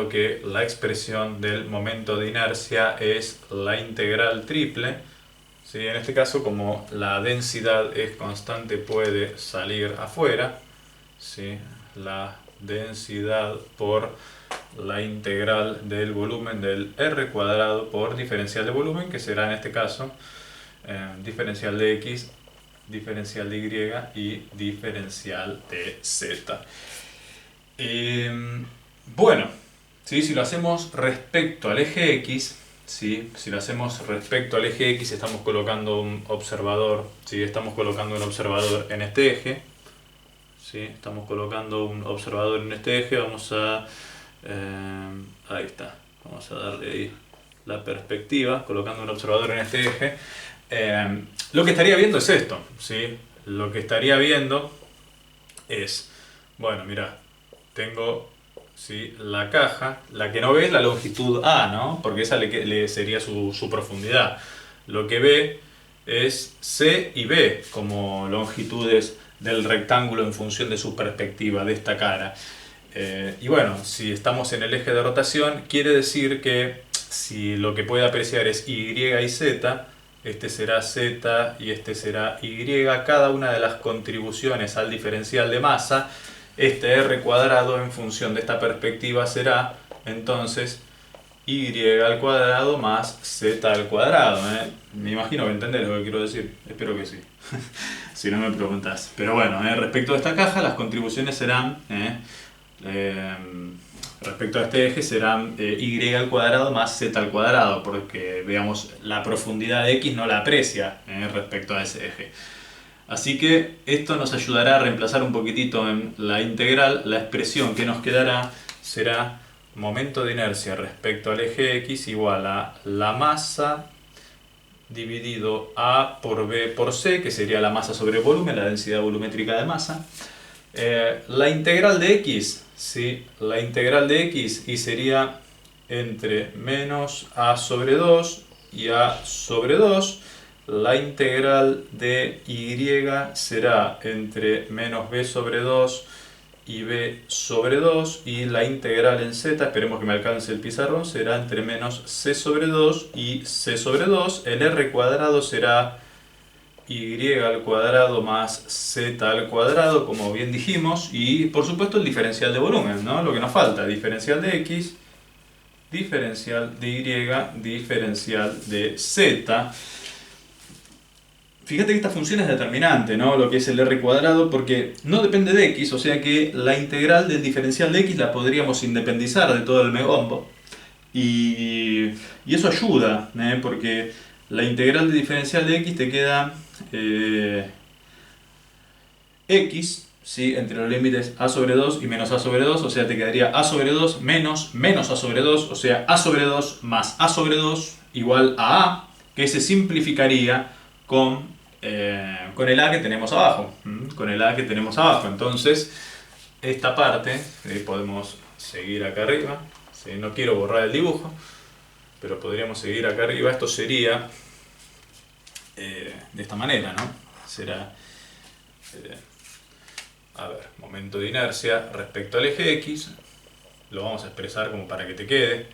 que la expresión del momento de inercia es la integral triple. ¿Sí? En este caso, como la densidad es constante, puede salir afuera, ¿sí? La densidad por la integral del volumen del R cuadrado por diferencial de volumen, que será en este caso diferencial de X, diferencial de Y y diferencial de Z. Bueno, ¿sí? Si lo hacemos respecto al eje X, ¿sí? Si lo hacemos respecto al eje X, estamos colocando un observador, ¿sí? Estamos colocando un observador en este eje, ¿sí? Estamos colocando un observador en este eje, vamos a... ahí está, vamos a darle ahí la perspectiva, colocando un observador en este eje. Lo que estaría viendo es esto, ¿sí? Lo que estaría viendo es, bueno, mira, tengo, ¿sí?, la caja, la que no ve es la longitud A, ¿no? Porque esa le sería su profundidad. Lo que ve es C y B como longitudes del rectángulo en función de su perspectiva, de esta cara. Y bueno, si estamos en el eje de rotación, quiere decir que si lo que puede apreciar es Y y Z, este será Z y este será Y, cada una de las contribuciones al diferencial de masa, este R cuadrado en función de esta perspectiva será entonces Y al cuadrado más Z al cuadrado. Me imagino que entendés lo que quiero decir, espero que sí, si no me preguntás. Pero bueno, respecto a esta caja, las contribuciones serán... respecto a este eje serán y al cuadrado más z al cuadrado, porque veamos, la profundidad de x no la aprecia respecto a ese eje. Así que esto nos ayudará a reemplazar un poquitito en la integral. La expresión que nos quedará será momento de inercia respecto al eje x igual a la masa dividido a por b por c, que sería la masa sobre volumen, la densidad volumétrica de masa. La integral de x, ¿sí? La integral de x y sería entre menos a sobre 2 y a sobre 2. La integral de y será entre menos b sobre 2 y b sobre 2. Y la integral en z, esperemos que me alcance el pizarrón, será entre menos c sobre 2 y c sobre 2. El r cuadrado será y al cuadrado más z al cuadrado, como bien dijimos, y por supuesto el diferencial de volumen, ¿no? Lo que nos falta, diferencial de x, diferencial de y, diferencial de z. Fíjate que esta función es determinante, ¿no? Lo que es el r cuadrado, porque no depende de x, o sea que la integral del diferencial de x la podríamos independizar de todo el megombo. Y eso ayuda, porque la integral de diferencial de x te queda x, ¿sí?, entre los límites a sobre 2 y menos a sobre 2, o sea te quedaría a sobre 2 menos a sobre 2, o sea a sobre 2 más a sobre 2 igual a, que se simplificaría con el a que tenemos abajo, con el a que tenemos abajo. Entonces esta parte podemos seguir acá arriba, ¿sí? No quiero borrar el dibujo, pero podríamos seguir acá arriba. Esto sería de esta manera, ¿no? Será, a ver, momento de inercia respecto al eje x, lo vamos a expresar como para que te quede,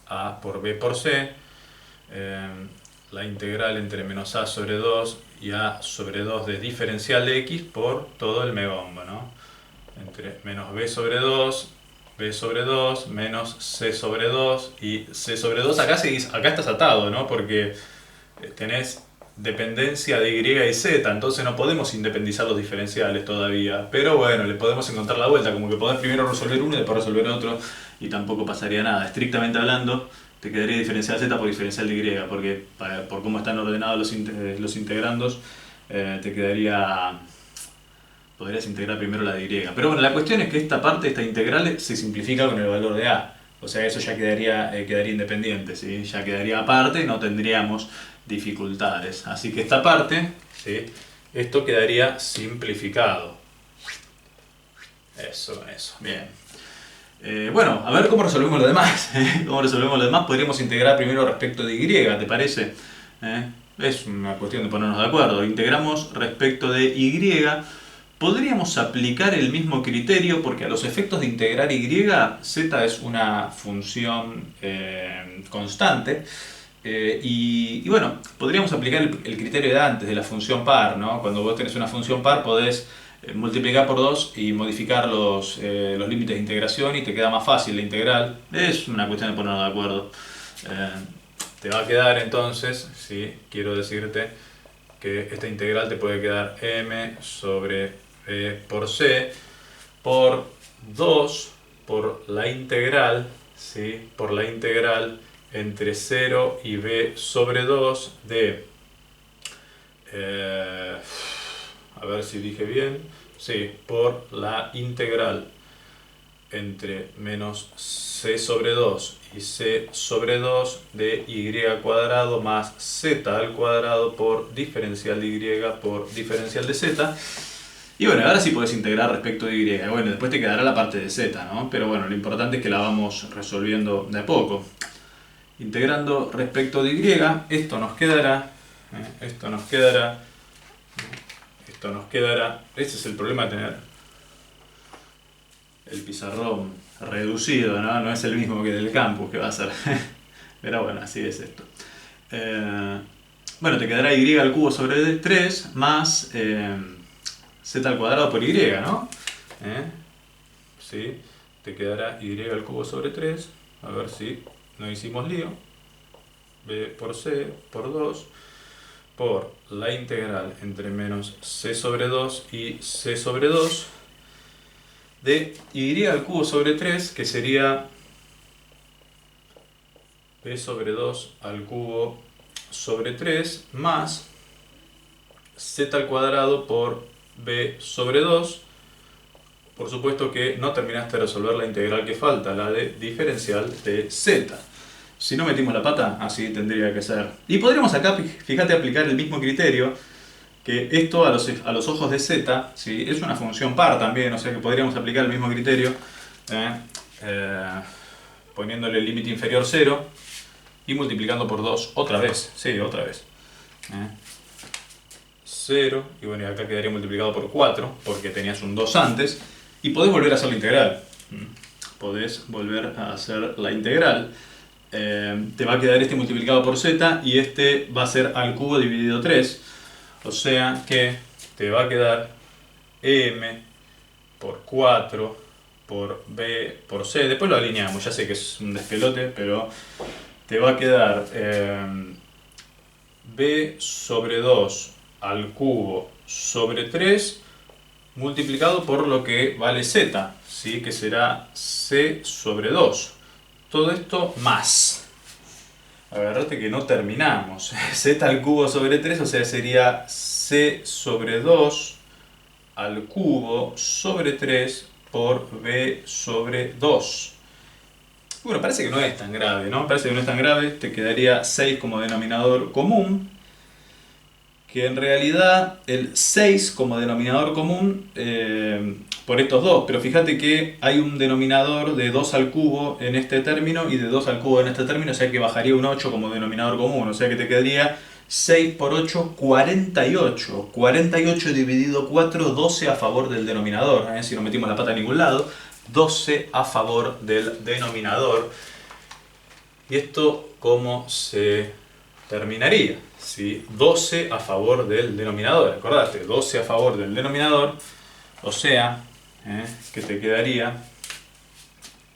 a por b por c, la integral entre menos a sobre 2 y a sobre 2 de diferencial de x por todo el megombo, ¿no? Entre menos b sobre 2, b sobre 2, menos c sobre 2 y c sobre 2. Acá estás atado, ¿no? Porque tenés dependencia de y y z, entonces no podemos independizar los diferenciales todavía. Pero bueno, le podemos encontrar la vuelta, como que podés primero resolver uno y después resolver otro, y tampoco pasaría nada. Estrictamente hablando, te quedaría diferencial z por diferencial de y, porque por cómo están ordenados los integrandos, te quedaría... podrías integrar primero la de y. Pero bueno, la cuestión es que esta parte, esta integral, se simplifica con el valor de a. O sea, eso ya quedaría independiente, ¿sí? Ya quedaría aparte y no tendríamos dificultades. Así que esta parte, ¿sí?, esto quedaría simplificado. Eso, bien. Bueno, a ver cómo resolvemos lo demás. ¿Cómo resolvemos lo demás? Podríamos integrar primero respecto de y, ¿te parece? Es una cuestión de ponernos de acuerdo. Integramos respecto de y. Podríamos aplicar el mismo criterio porque a los efectos de integrar y, z es una función constante. Y bueno, podríamos aplicar el criterio de antes, de la función par, ¿no? Cuando vos tenés una función par podés multiplicar por 2 y modificar los límites de integración y te queda más fácil la integral. Es una cuestión de ponernos de acuerdo. Te va a quedar entonces, ¿sí?, quiero decirte que esta integral te puede quedar m sobre b por c por 2 por la integral, ¿sí?, por la integral entre 0 y b sobre 2 de, a ver si dije bien, ¿sí? Por la integral entre menos c sobre 2 y c sobre 2 de y cuadrado más z al cuadrado por diferencial de y por diferencial de z. Y bueno, ahora sí podés integrar respecto de y. Bueno, después te quedará la parte de z, ¿no? Pero bueno, lo importante es que la vamos resolviendo de a poco. Integrando respecto de y, esto nos quedará, esto nos quedará, esto nos quedará. Este es el problema de tener el pizarrón reducido, ¿no? No es el mismo que del campus, que va a ser. Pero bueno, así es esto. Bueno, te quedará y al cubo sobre 3 más z al cuadrado por y, ¿no? ¿Sí? Te quedará y al cubo sobre 3. A ver si no hicimos lío. B por c por 2 por la integral entre menos c sobre 2 y c sobre 2 de y al cubo sobre 3, que sería b sobre 2 al cubo sobre 3 más z al cuadrado por b sobre 2. Por supuesto que no terminaste de resolver la integral que falta, la de diferencial de z. Si no metimos la pata, así tendría que ser. Y podríamos acá, fíjate, aplicar el mismo criterio, que esto a los ojos de z, ¿sí? Es una función par también, o sea que podríamos aplicar el mismo criterio poniéndole el límite inferior 0 y multiplicando por 2 otra vez, sí, otra vez. 0, y bueno, y acá quedaría multiplicado por 4, porque tenías un 2 antes, y podés volver a hacer la integral. Podés volver a hacer la integral. Te va a quedar este multiplicado por z, y este va a ser al cubo dividido 3. O sea que te va a quedar m por 4 por b por c. Después lo alineamos, ya sé que es un despelote, pero te va a quedar b sobre 2 al cubo sobre 3 multiplicado por lo que vale z, ¿sí? Que será c sobre 2. Todo esto más. Agarrate que no terminamos. Z al cubo sobre 3, o sea, sería c sobre 2 al cubo sobre 3 por b sobre 2. Bueno, parece que no es tan grave, ¿no? Parece que no es tan grave. Te quedaría 6 como denominador común. Que en realidad el 6 como denominador común por estos dos, pero fíjate que hay un denominador de 2 al cubo en este término y de 2 al cubo en este término, o sea que bajaría un 8 como denominador común, o sea que te quedaría 6 por 8, 48. 48 dividido 4, 12 a favor del denominador, si no metimos la pata a ningún lado, 12 a favor del denominador. ¿Y esto cómo se terminaría? ¿Sí? 12 a favor del denominador, acordate, 12 a favor del denominador, o sea, que te quedaría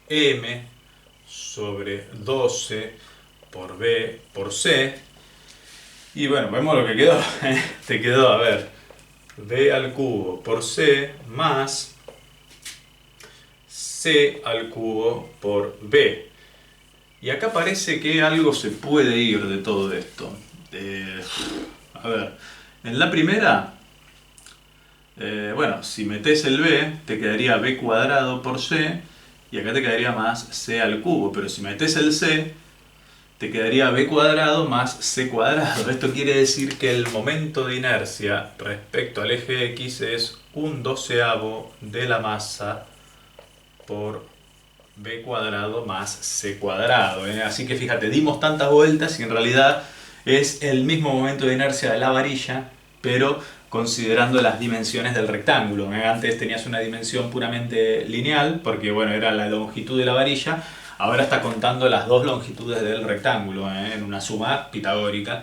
m sobre 12 por b por c, y bueno, vemos lo que quedó, te quedó, a ver, b al cubo por c más c al cubo por b. Y acá parece que algo se puede ir de todo esto. A ver, en la primera, bueno, si metes el b, te quedaría b cuadrado por c, y acá te quedaría más c al cubo. Pero si metes el c, te quedaría b cuadrado más c cuadrado. Esto quiere decir que el momento de inercia respecto al eje x es un doceavo de la masa por b cuadrado más c cuadrado. Así que fíjate, dimos tantas vueltas y en realidad es el mismo momento de inercia de la varilla, pero considerando las dimensiones del rectángulo. Antes tenías una dimensión puramente lineal, porque bueno, era la longitud de la varilla, ahora está contando las dos longitudes del rectángulo, en una suma pitagórica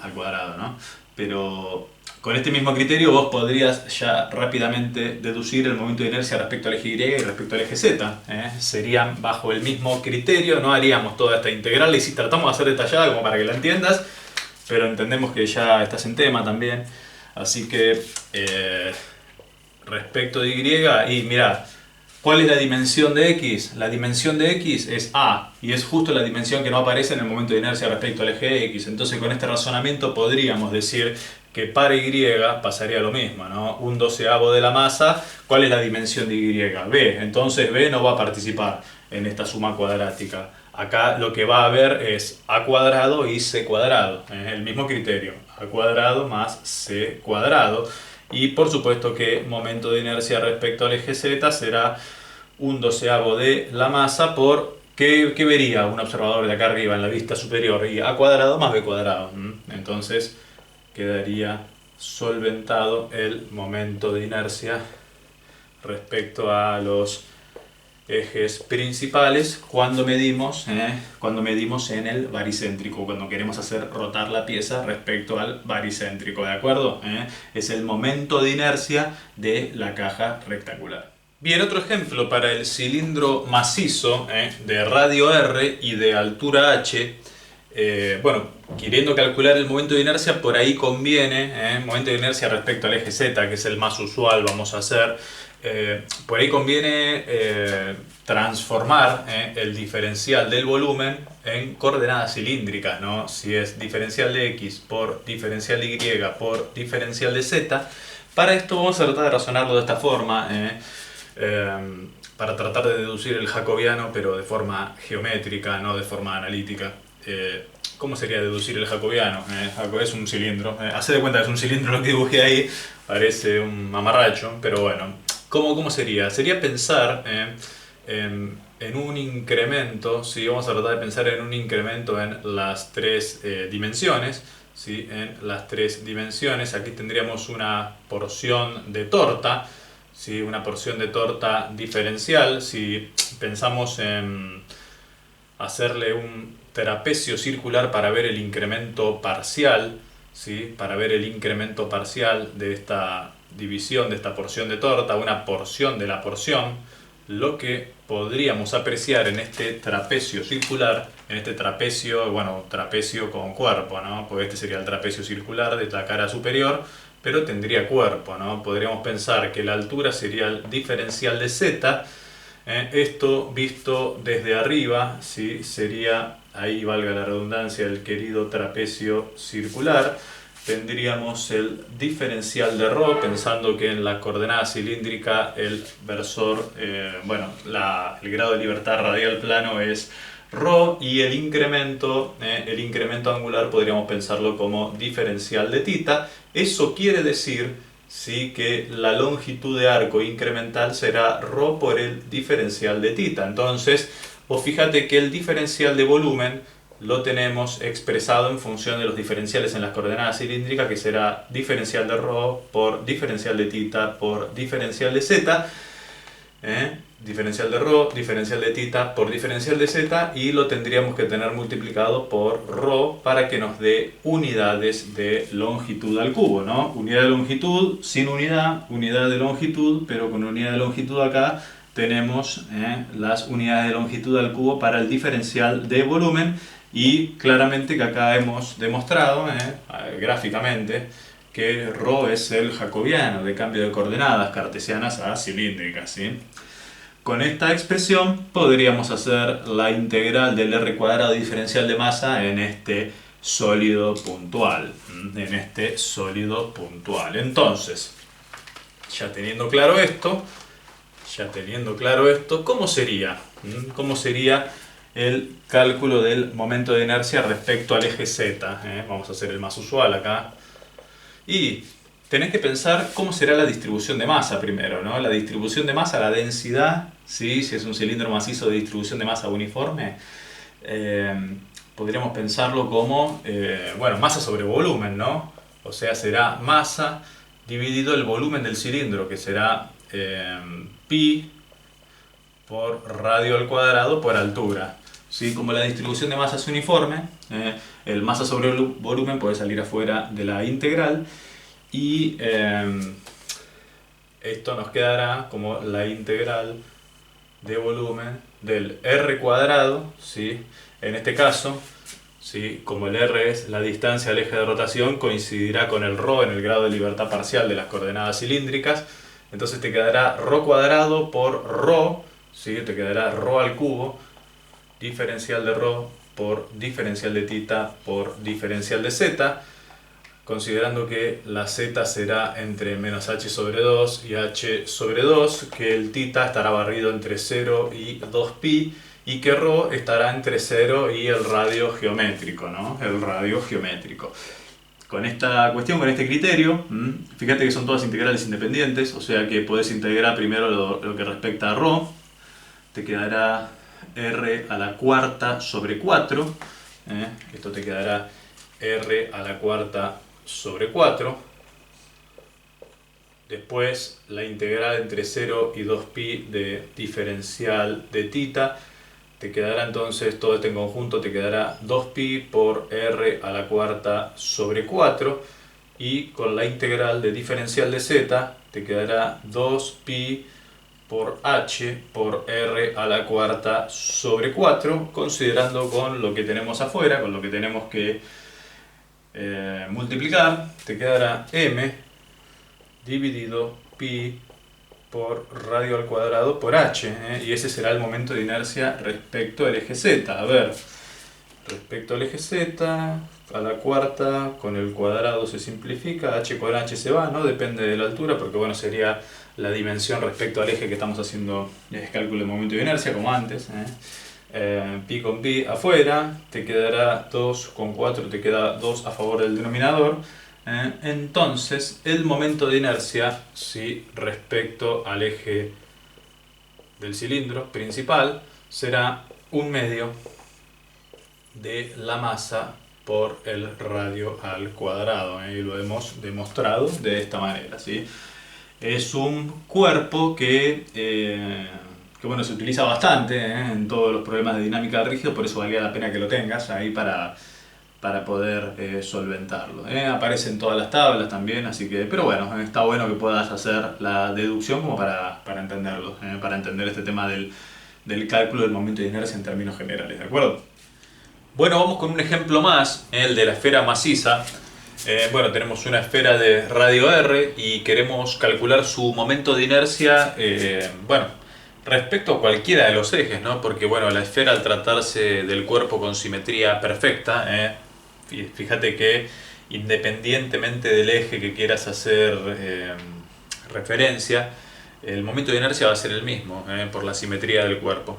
al cuadrado, ¿no? Pero con este mismo criterio vos podrías ya rápidamente deducir el momento de inercia respecto al eje Y y respecto al eje Z. Serían bajo el mismo criterio, no haríamos toda esta integral, y si tratamos de hacer detallada como para que la entiendas, pero entendemos que ya estás en tema también. Así que respecto de Y, y mirá, ¿cuál es la dimensión de X? La dimensión de X es A, y es justo la dimensión que no aparece en el momento de inercia respecto al eje X. Entonces con este razonamiento podríamos decir que para Y pasaría lo mismo, ¿no? Un doceavo de la masa, ¿cuál es la dimensión de Y? B, entonces B no va a participar en esta suma cuadrática. Acá lo que va a haber es a cuadrado y c cuadrado, es el mismo criterio, a cuadrado más c cuadrado. Y por supuesto que momento de inercia respecto al eje Z será un doceavo de la masa por, ¿qué vería un observador de acá arriba en la vista superior? Y a cuadrado más b cuadrado. Entonces quedaría solventado el momento de inercia respecto a los ejes principales cuando medimos en el baricéntrico, cuando queremos hacer rotar la pieza respecto al baricéntrico, ¿de acuerdo? Es el momento de inercia de la caja rectangular. Bien, otro ejemplo para el cilindro macizo de radio R y de altura H. Bueno, queriendo calcular el momento de inercia, por ahí conviene, momento de inercia respecto al eje Z, que es el más usual, vamos a hacer. Por ahí conviene transformar el diferencial del volumen en coordenadas cilíndricas, ¿no? Si es diferencial de X por diferencial de Y por diferencial de Z. Para esto vamos a tratar de razonarlo de esta forma, para tratar de deducir el jacobiano, pero de forma geométrica, no de forma analítica. ¿Cómo sería deducir el jacobiano? Es un cilindro. Hacé de cuenta que es un cilindro lo que dibujé ahí. Parece un mamarracho, pero bueno. ¿Cómo sería? Sería pensar en un incremento, ¿sí? Vamos a tratar de pensar en un incremento en las tres dimensiones, ¿sí? En las tres dimensiones. Aquí tendríamos una porción de torta, ¿sí? Una porción de torta diferencial. Si pensamos en hacerle un trapecio circular para ver el incremento parcial, ¿sí? Para ver el incremento parcial de esta división, de esta porción de torta, una porción de la porción, lo que podríamos apreciar en este trapecio circular, en este trapecio, bueno, trapecio con cuerpo, ¿no? Pues este sería el trapecio circular de la cara superior, pero tendría cuerpo, ¿no? Podríamos pensar que la altura sería el diferencial de Z. Esto visto desde arriba, ¿sí? Sería, ahí valga la redundancia, el querido trapecio circular. Tendríamos el diferencial de ρ, pensando que en la coordenada cilíndrica el versor, el grado de libertad radial plano es ρ, y el incremento angular podríamos pensarlo como diferencial de θ. Eso quiere decir, sí, que la longitud de arco incremental será ρ por el diferencial de θ. Entonces, vos fíjate que el diferencial de volumen lo tenemos expresado en función de los diferenciales en las coordenadas cilíndricas, que será diferencial de ρ por diferencial de θ por diferencial de z. Diferencial de ρ, diferencial de θ por diferencial de z, y lo tendríamos que tener multiplicado por ρ para que nos dé unidades de longitud al cubo, ¿no? Unidad de longitud sin unidad de longitud, pero con unidad de longitud acá tenemos las unidades de longitud al cubo para el diferencial de volumen. Y claramente que acá hemos demostrado gráficamente que ρ es el jacobiano de cambio de coordenadas cartesianas a cilíndricas, ¿sí? Con esta expresión podríamos hacer la integral del r cuadrado diferencial de masa en este sólido puntual. Entonces, ya teniendo claro esto, ¿cómo sería? ¿Cómo sería el cálculo del momento de inercia respecto al eje Z? Vamos a hacer el más usual acá. Y tenés que pensar cómo será la distribución de masa primero, ¿no? La distribución de masa, la densidad, ¿sí? Si es un cilindro macizo de distribución de masa uniforme, podríamos pensarlo como, masa sobre volumen, ¿no? O sea, será masa dividido el volumen del cilindro, que será pi por radio al cuadrado por altura. ¿Sí? Como la distribución de masa es uniforme, el masa sobre el volumen puede salir afuera de la integral, y esto nos quedará como la integral de volumen del r cuadrado, ¿sí? En este caso, ¿sí? Como el r es la distancia al eje de rotación, coincidirá con el ρ en el grado de libertad parcial de las coordenadas cilíndricas. Entonces te quedará ρ cuadrado por ρ, ¿sí? Te quedará ρ al cubo, diferencial de ρ por diferencial de θ por diferencial de z. considerando que la z será entre menos h sobre 2 y h sobre 2, que el θ estará barrido entre 0 y 2pi, y que ρ estará entre 0 y el radio geométrico, ¿no? El radio geométrico. Con esta cuestión, con este criterio, fíjate que son todas integrales independientes, o sea que podés integrar primero lo que respecta a ρ, te quedará r a la cuarta sobre 4, esto te quedará r a la cuarta sobre 4. Después la integral entre 0 y 2pi de diferencial de θ, te quedará entonces todo este en conjunto, te quedará 2pi por r a la cuarta sobre 4, y con la integral de diferencial de z te quedará 2pi por h por r a la cuarta sobre 4, considerando con lo que tenemos afuera, con lo que tenemos que multiplicar, te quedará m dividido pi por radio al cuadrado por h, y ese será el momento de inercia respecto al eje z. A ver, respecto al eje z, a la cuarta con el cuadrado se simplifica, h con h se va, ¿no? Depende de la altura, porque bueno, sería la dimensión respecto al eje que estamos haciendo el cálculo de momento de inercia, como antes. Pi con pi afuera, te quedará 2 con 4, te queda 2 a favor del denominador. Entonces, el momento de inercia, ¿sí?, respecto al eje del cilindro principal, será 1/2 de la masa por el radio al cuadrado, y lo hemos demostrado de esta manera, ¿sí? Es un cuerpo que bueno, se utiliza bastante en todos los problemas de dinámica de rígido, por eso valía la pena que lo tengas ahí para poder solventarlo. Aparece en todas las tablas también, así que, pero bueno, está bueno que puedas hacer la deducción como para entenderlo, para entender este tema del cálculo del momento de inercia en términos generales, ¿de acuerdo? Bueno, vamos con un ejemplo más, el de la esfera maciza. Bueno, tenemos una esfera de radio r y queremos calcular su momento de inercia, bueno, respecto a cualquiera de los ejes, ¿no? Porque bueno, la esfera, al tratarse del cuerpo con simetría perfecta, fíjate que independientemente del eje que quieras hacer referencia, el momento de inercia va a ser el mismo, por la simetría del cuerpo.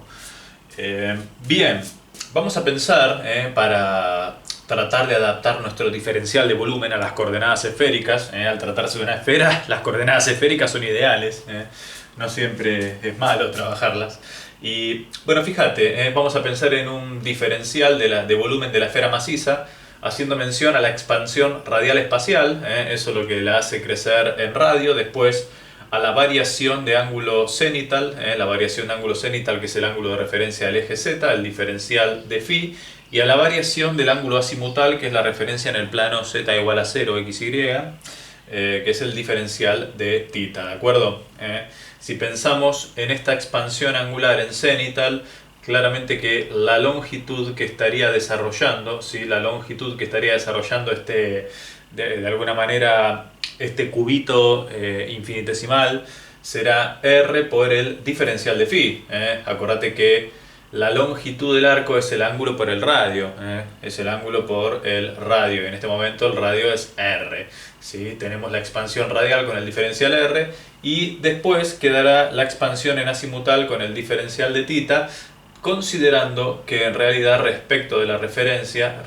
Bien, vamos a pensar, para tratar de adaptar nuestro diferencial de volumen a las coordenadas esféricas. Al tratarse de una esfera, las coordenadas esféricas son ideales, no siempre es malo trabajarlas. Y bueno, fíjate, vamos a pensar en un diferencial de volumen de la esfera maciza, haciendo mención a la expansión radial espacial, eso es lo que la hace crecer en radio. Después a la variación de ángulo cenital, la variación de ángulo cenital, que es el ángulo de referencia del eje z, el diferencial de phi, y a la variación del ángulo azimutal, que es la referencia en el plano z igual a 0, xy, que es el diferencial de θ, ¿de acuerdo? Si pensamos en esta expansión angular en cenital, claramente que la longitud que estaría desarrollando, ¿sí?, la longitud que estaría desarrollando de alguna manera este cubito infinitesimal será r por el diferencial de phi. Acordate que la longitud del arco es el ángulo por el radio, es el ángulo por el radio, y en este momento el radio es r, ¿sí? Tenemos la expansión radial con el diferencial r, y después quedará la expansión en azimutal con el diferencial de θ, considerando que en realidad respecto de la referencia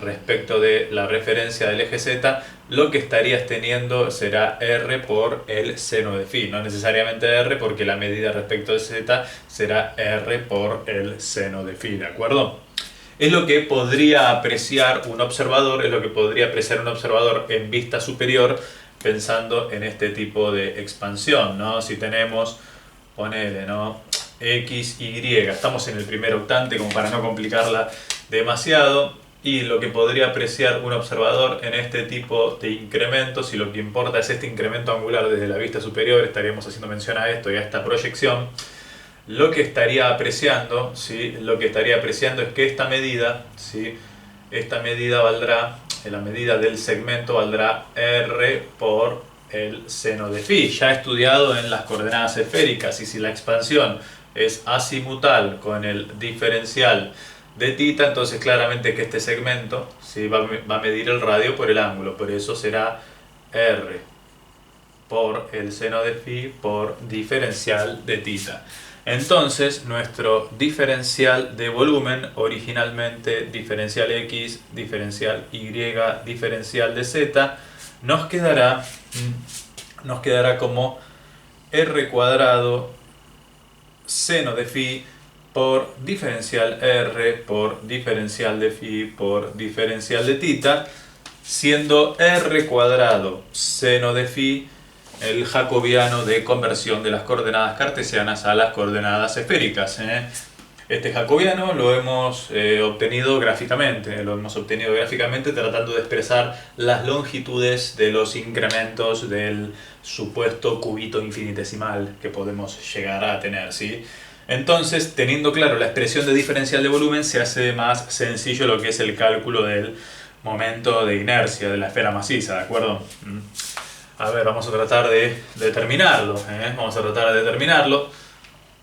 del eje z, lo que estarías teniendo será r por el seno de phi, no necesariamente r, porque la medida respecto de z será r por el seno de phi, ¿de acuerdo? Es lo que podría apreciar un observador, en vista superior, pensando en este tipo de expansión, ¿no? Si tenemos, ponele, ¿no?, x, y, estamos en el primer octante como para no complicarla demasiado, y lo que podría apreciar un observador en este tipo de incrementos, y lo que importa es este incremento angular desde la vista superior, estaríamos haciendo mención a esto y a esta proyección, lo que estaría apreciando, ¿sí?, es que esta medida, ¿sí?, esta medida valdrá, la medida del segmento valdrá r por el seno de phi, ya estudiado en las coordenadas esféricas. Y si la expansión es azimutal con el diferencial de θ, entonces claramente que este segmento, ¿sí?, va a medir el radio por el ángulo, por eso será R por el seno de phi por diferencial de θ. Entonces nuestro diferencial de volumen, originalmente diferencial X, diferencial Y, diferencial de Z, nos quedará como R cuadrado seno de phi por diferencial R por diferencial de phi por diferencial de θ, siendo R cuadrado seno de phi el jacobiano de conversión de las coordenadas cartesianas a las coordenadas esféricas. Este jacobiano lo hemos obtenido gráficamente, tratando de expresar las longitudes de los incrementos del supuesto cubito infinitesimal que podemos llegar a tener, ¿sí? Entonces, teniendo claro la expresión de diferencial de volumen, se hace más sencillo lo que es el cálculo del momento de inercia de la esfera maciza, ¿de acuerdo? A ver, vamos a tratar de determinarlo. Vamos a tratar de determinarlo.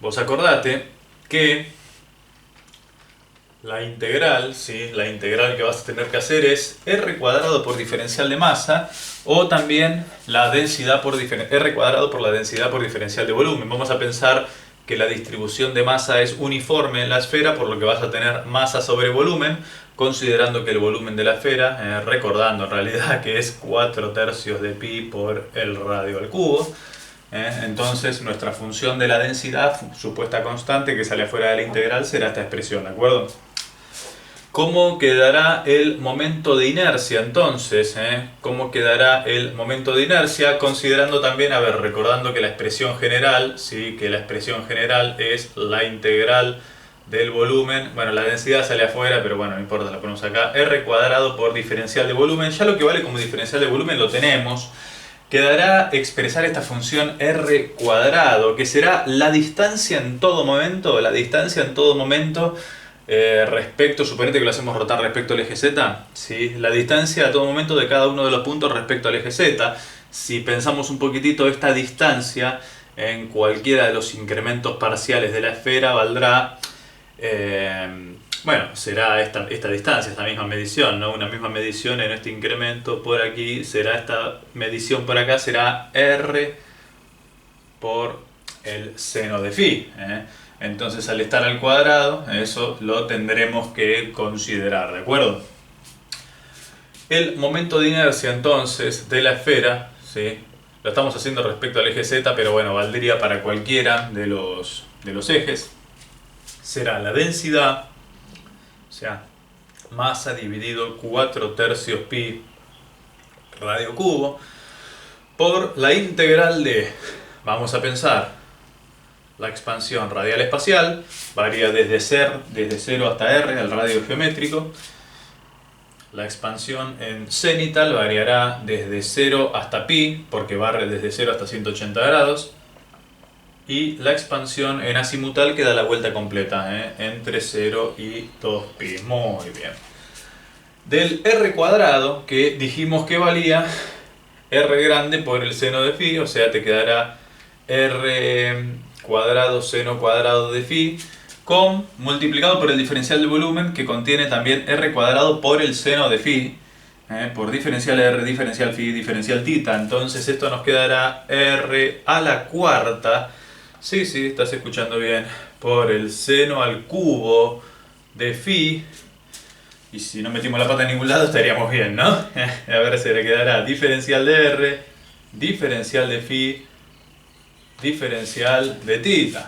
Vos acordate que la integral, ¿sí?, la integral que vas a tener que hacer es R cuadrado por diferencial de masa o también la densidad por R cuadrado por la densidad por diferencial de volumen. Vamos a pensar que la distribución de masa es uniforme en la esfera, por lo que vas a tener masa sobre volumen, considerando que el volumen de la esfera, recordando en realidad que es 4/3 de pi por el radio al cubo. Entonces nuestra función de la densidad, supuesta constante que sale afuera de la integral, será esta expresión, ¿de acuerdo? ¿Cómo quedará el momento de inercia entonces? ¿Cómo quedará el momento de inercia? Considerando también, a ver, recordando que la expresión general, ¿sí?, que la expresión general es la integral del volumen, bueno, la densidad sale afuera, pero bueno, no importa, la ponemos acá, R cuadrado por diferencial de volumen, ya lo que vale como diferencial de volumen lo tenemos. Quedará expresar esta función R cuadrado, que será la distancia en todo momento, respecto, suponete que lo hacemos rotar respecto al eje Z, ¿sí?, la distancia a todo momento de cada uno de los puntos respecto al eje Z. Si pensamos un poquitito, esta distancia en cualquiera de los incrementos parciales de la esfera valdrá, bueno, será esta distancia, esta misma medición, ¿no? Una misma medición en este incremento por aquí, será esta medición por acá, será R por el seno de phi. Entonces, al estar al cuadrado, eso lo tendremos que considerar, ¿de acuerdo? El momento de inercia, entonces, de la esfera, ¿sí?, lo estamos haciendo respecto al eje Z, pero bueno, valdría para cualquiera de los ejes. Será la densidad, o sea, masa dividido 4/3 pi radio cubo, por la integral de, vamos a pensar, la expansión radial espacial, varía desde 0 hasta r, el radio geométrico. La expansión en cenital variará desde 0 hasta pi, porque barre desde 0 hasta 180 grados. Y la expansión en azimutal que da la vuelta completa, entre 0 y 2pi. Muy bien. Del r cuadrado, que dijimos que valía r grande por el seno de phi, o sea, te quedará r cuadrado seno cuadrado de phi, multiplicado por el diferencial de volumen, que contiene también r cuadrado por el seno de phi, por diferencial r, diferencial phi, diferencial θ. Entonces esto nos quedará r a la cuarta, sí, estás escuchando bien, por el seno al cubo de phi. Y si no metimos la pata en ningún lado estaríamos bien, ¿no? A ver, se le quedará diferencial de r, diferencial de phi, diferencial de θ.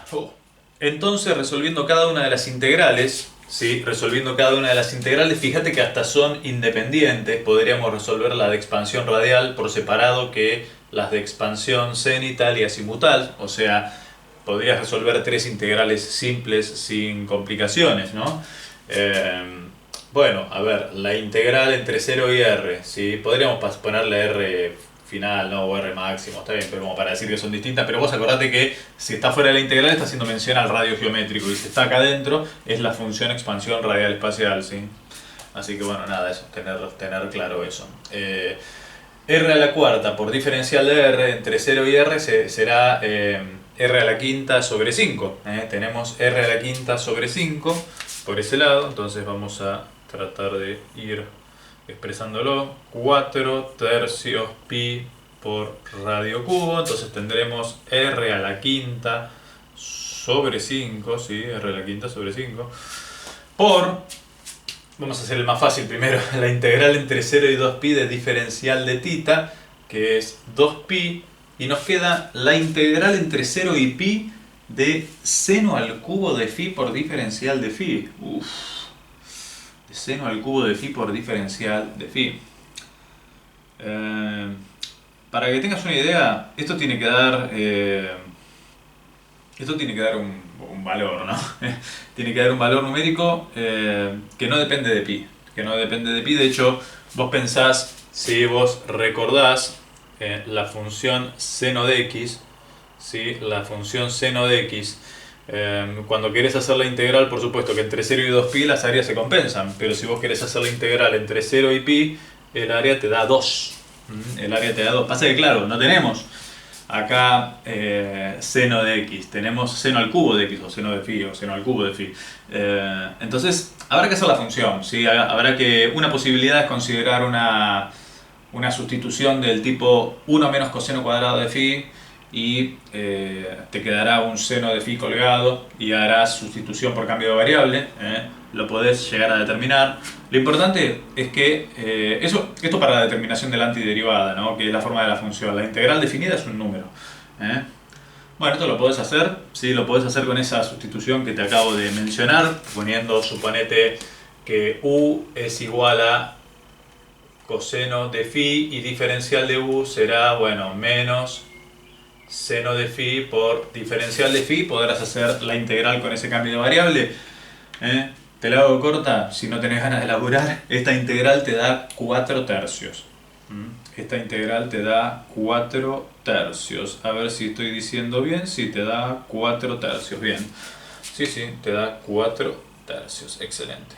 Entonces, resolviendo cada una de las integrales, ¿sí?, fíjate que hasta son independientes. Podríamos resolver la de expansión radial por separado que las de expansión cenital y azimutal. O sea, podrías resolver 3 integrales simples sin complicaciones, ¿no? Bueno, a ver, la integral entre 0 y r, ¿sí?, podríamos ponerle r final, ¿no?, o r máximo, está bien, pero como para decir que son distintas. Pero vos acordate que si está fuera de la integral está haciendo mención al radio geométrico, y si está acá adentro es la función expansión radial espacial, ¿sí? Así que bueno, nada, eso, tener claro eso. R a la cuarta por diferencial de r entre 0 y r será r a la quinta sobre 5. Tenemos r a la quinta sobre 5 por ese lado, entonces vamos a tratar de ir expresándolo. 4 tercios pi por radio cubo, entonces tendremos r a la quinta sobre 5, ¿sí? R a la quinta sobre 5, por, vamos a hacer el más fácil primero, la integral entre 0 y 2pi de diferencial de tita, que es 2pi, y nos queda la integral entre 0 y pi de seno al cubo de phi por diferencial de phi. De seno al cubo de phi por diferencial de phi. Para que tengas una idea, esto tiene que dar un valor, ¿no? Tiene que dar un valor numérico que no depende de pi. De hecho, vos pensás, si vos recordás la función seno de x, ¿sí? La función seno de x, cuando querés hacer la integral, por supuesto que entre 0 y 2pi las áreas se compensan, pero si vos querés hacer la integral entre 0 y pi, el área te da 2. El área te da 2. Pasa que claro, no tenemos acá seno de x, tenemos seno al cubo de x, o seno de phi, o seno al cubo de phi. Entonces, habrá que hacer la función, ¿sí? Habrá que, una posibilidad es considerar una sustitución del tipo 1 menos coseno cuadrado de phi, y te quedará un seno de phi colgado y harás sustitución por cambio de variable, lo podés llegar a determinar. Lo importante es que esto para la determinación de la antiderivada, ¿no? Que es la forma de la función. La integral definida es un número. Bueno, esto lo podés hacer, ¿sí? Lo podés hacer con esa sustitución que te acabo de mencionar, poniendo, suponete que u es igual a coseno de phi y diferencial de u será, bueno, menos seno de phi por diferencial de phi. Podrás hacer la integral con ese cambio de variable. Te la hago corta, si no tenés ganas de laburar. Esta integral te da 4 tercios. Esta integral te da 4 tercios. A ver si estoy diciendo bien. Sí, te da 4 tercios. Bien. Sí, te da 4 tercios. Excelente.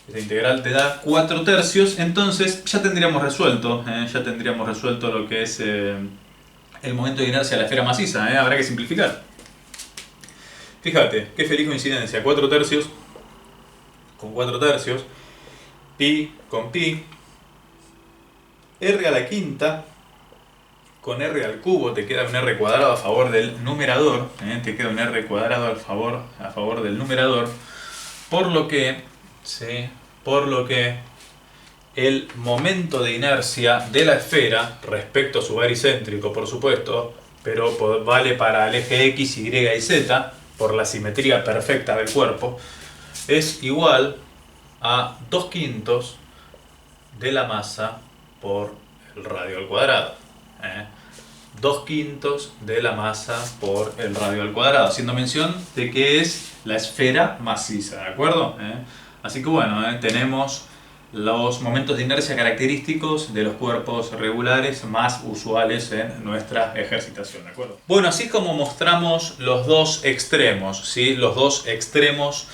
Esta integral te da 4 tercios. Entonces ya tendríamos resuelto. Lo que es el momento de inercia de la esfera maciza. Habrá que simplificar. Fíjate, qué feliz coincidencia. 4 tercios con 4 tercios. Pi con pi. R a la quinta con r al cubo. Te queda un r cuadrado a favor del numerador. Te queda un r cuadrado a favor del numerador. Por lo que el momento de inercia de la esfera respecto a su baricéntrico, por supuesto, pero vale para el eje X, Y y Z, por la simetría perfecta del cuerpo, es igual a 2/5 de la masa por el radio al cuadrado. 2/5 de la masa por el radio al cuadrado, haciendo mención de que es la esfera maciza, ¿de acuerdo? Así que bueno, tenemos los momentos de inercia característicos de los cuerpos regulares más usuales en nuestra ejercitación, ¿de acuerdo? Bueno, así como mostramos los dos extremos, ¿sí? Los dos extremos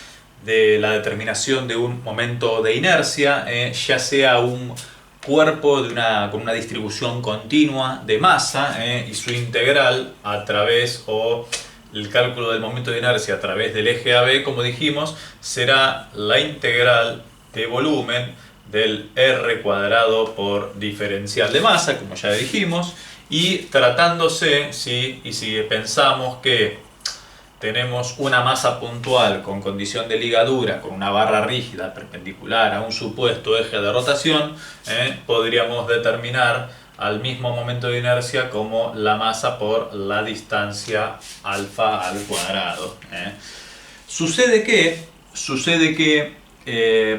de la determinación de un momento de inercia, ya sea un cuerpo con una distribución continua de masa y su integral a través, o el cálculo del momento de inercia a través del eje AB, como dijimos, será la integral de volumen del r cuadrado por diferencial de masa, como ya dijimos, y tratándose, ¿sí? Y si pensamos que tenemos una masa puntual con condición de ligadura, con una barra rígida perpendicular a un supuesto eje de rotación, podríamos determinar al mismo momento de inercia como la masa por la distancia alfa al cuadrado. Sucede que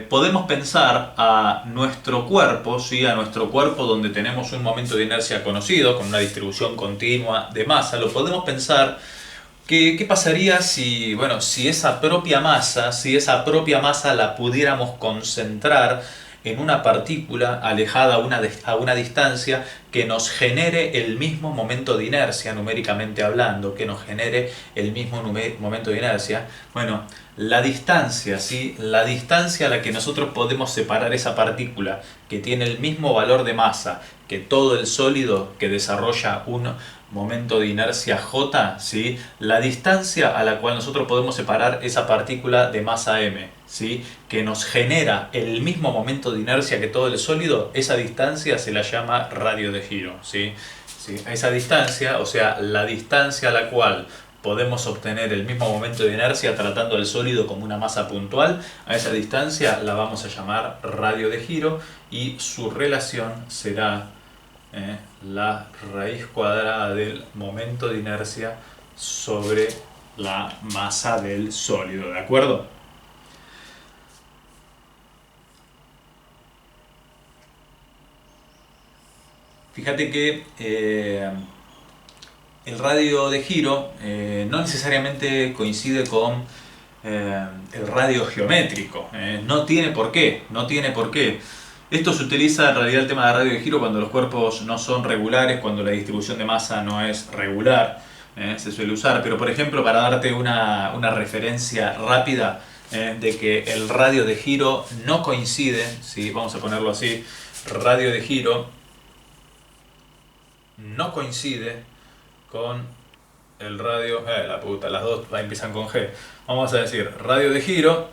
podemos pensar a nuestro cuerpo, ¿sí? A nuestro cuerpo donde tenemos un momento de inercia conocido, con una distribución continua de masa, lo podemos pensar. ¿Qué pasaría si esa propia masa la pudiéramos concentrar en una partícula alejada a una distancia que nos genere el mismo momento de inercia, numéricamente hablando, que nos genere el mismo momento de inercia? Bueno, la distancia, ¿sí? La distancia a la que nosotros podemos separar esa partícula que tiene el mismo valor de masa que todo el sólido que desarrolla un momento de inercia J, ¿sí? La distancia a la cual nosotros podemos separar esa partícula de masa m, ¿sí? Que nos genera el mismo momento de inercia que todo el sólido, esa distancia se la llama radio de giro, ¿sí? ¿Sí? A esa distancia, o sea, la distancia a la cual podemos obtener el mismo momento de inercia tratando al sólido como una masa puntual, a esa distancia la vamos a llamar radio de giro y su relación será la raíz cuadrada del momento de inercia sobre la masa del sólido, ¿de acuerdo? Fíjate que el radio de giro no necesariamente coincide con el radio geométrico. No tiene por qué, no tiene por qué. Esto se utiliza en realidad el tema de radio de giro cuando los cuerpos no son regulares, cuando la distribución de masa no es regular, se suele usar. Pero por ejemplo, para darte una referencia rápida de que el radio de giro no coincide, ¿sí? Vamos a ponerlo así, radio de giro no coincide con el radio, la puta, las dos empiezan con G. Vamos a decir, radio de giro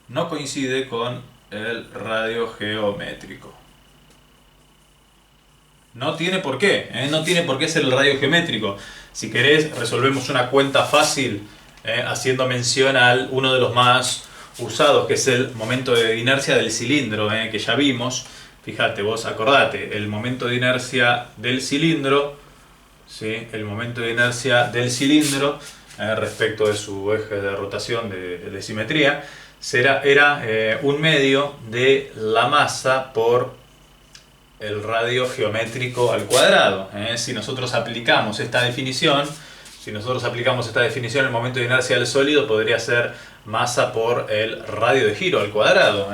no coincide con el radio geométrico. No tiene por qué, no tiene por qué ser el radio geométrico. Si querés, resolvemos una cuenta fácil haciendo mención a uno de los más usados, que es el momento de inercia del cilindro, que ya vimos. Fíjate, vos acordate, el momento de inercia del cilindro, ¿sí? El momento de inercia del cilindro respecto de su eje de rotación de simetría era un medio de la masa por el radio geométrico al cuadrado. Si nosotros aplicamos esta definición, el momento de inercia del sólido podría ser masa por el radio de giro al cuadrado.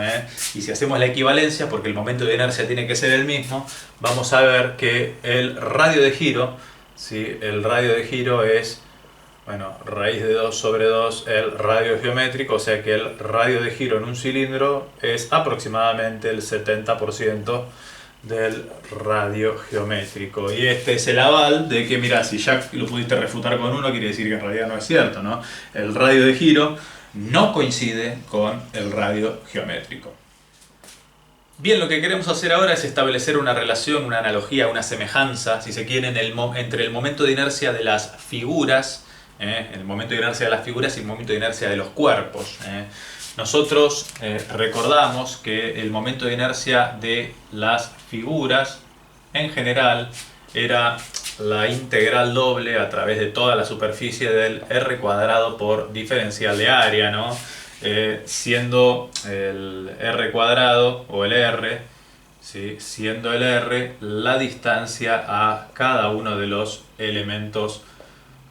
Y si hacemos la equivalencia, porque el momento de inercia tiene que ser el mismo, vamos a ver que el radio de giro, ¿sí? El radio de giro es, bueno, raíz de 2 sobre 2 el radio geométrico, o sea que el radio de giro en un cilindro es aproximadamente el 70% del radio geométrico. Y este es el aval de que, mira, si ya lo pudiste refutar con uno, quiere decir que en realidad no es cierto, ¿no? El radio de giro no coincide con el radio geométrico. Bien, lo que queremos hacer ahora es establecer una relación, una analogía, una semejanza, si se quiere, entre el momento de inercia de las figuras, el momento de inercia de las figuras y el momento de inercia de los cuerpos. Nosotros recordamos que el momento de inercia de las figuras, en general, era la integral doble a través de toda la superficie del r cuadrado por diferencial de área, ¿no? Siendo el r cuadrado o el r, ¿sí? Siendo el r la distancia a cada uno de los elementos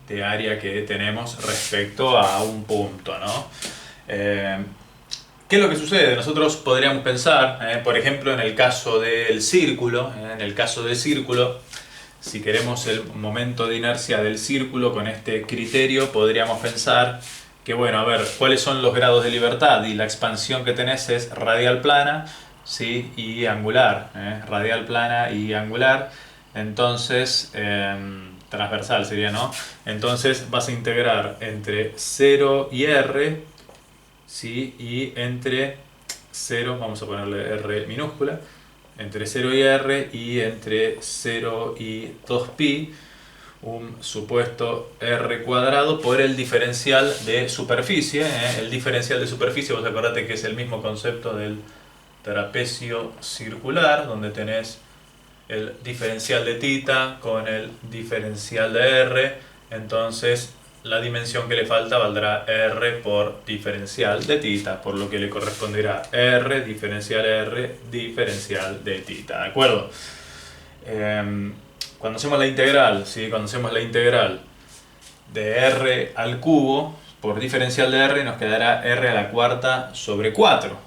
de área que tenemos respecto a un punto, ¿no? ¿Qué es lo que sucede? Nosotros podríamos pensar, por ejemplo, en el caso del círculo, si queremos el momento de inercia del círculo con este criterio, podríamos pensar que, bueno, a ver, ¿cuáles son los grados de libertad? Y la expansión que tenés es radial plana, ¿sí? Y angular, radial plana y angular. Entonces, transversal sería, ¿no? Entonces vas a integrar entre 0 y r, ¿sí? Y entre 0, vamos a ponerle r minúscula, entre 0 y r y entre 0 y 2pi, un supuesto r cuadrado por el diferencial de superficie. El diferencial de superficie, vos acordate que es el mismo concepto del trapecio circular, donde tenés el diferencial de θ con el diferencial de r, entonces la dimensión que le falta valdrá r por diferencial de θ, por lo que le corresponderá r diferencial de θ, ¿de acuerdo? Cuando hacemos la integral, ¿sí? Cuando hacemos la integral de r al cubo por diferencial de r, nos quedará r a la cuarta sobre 4.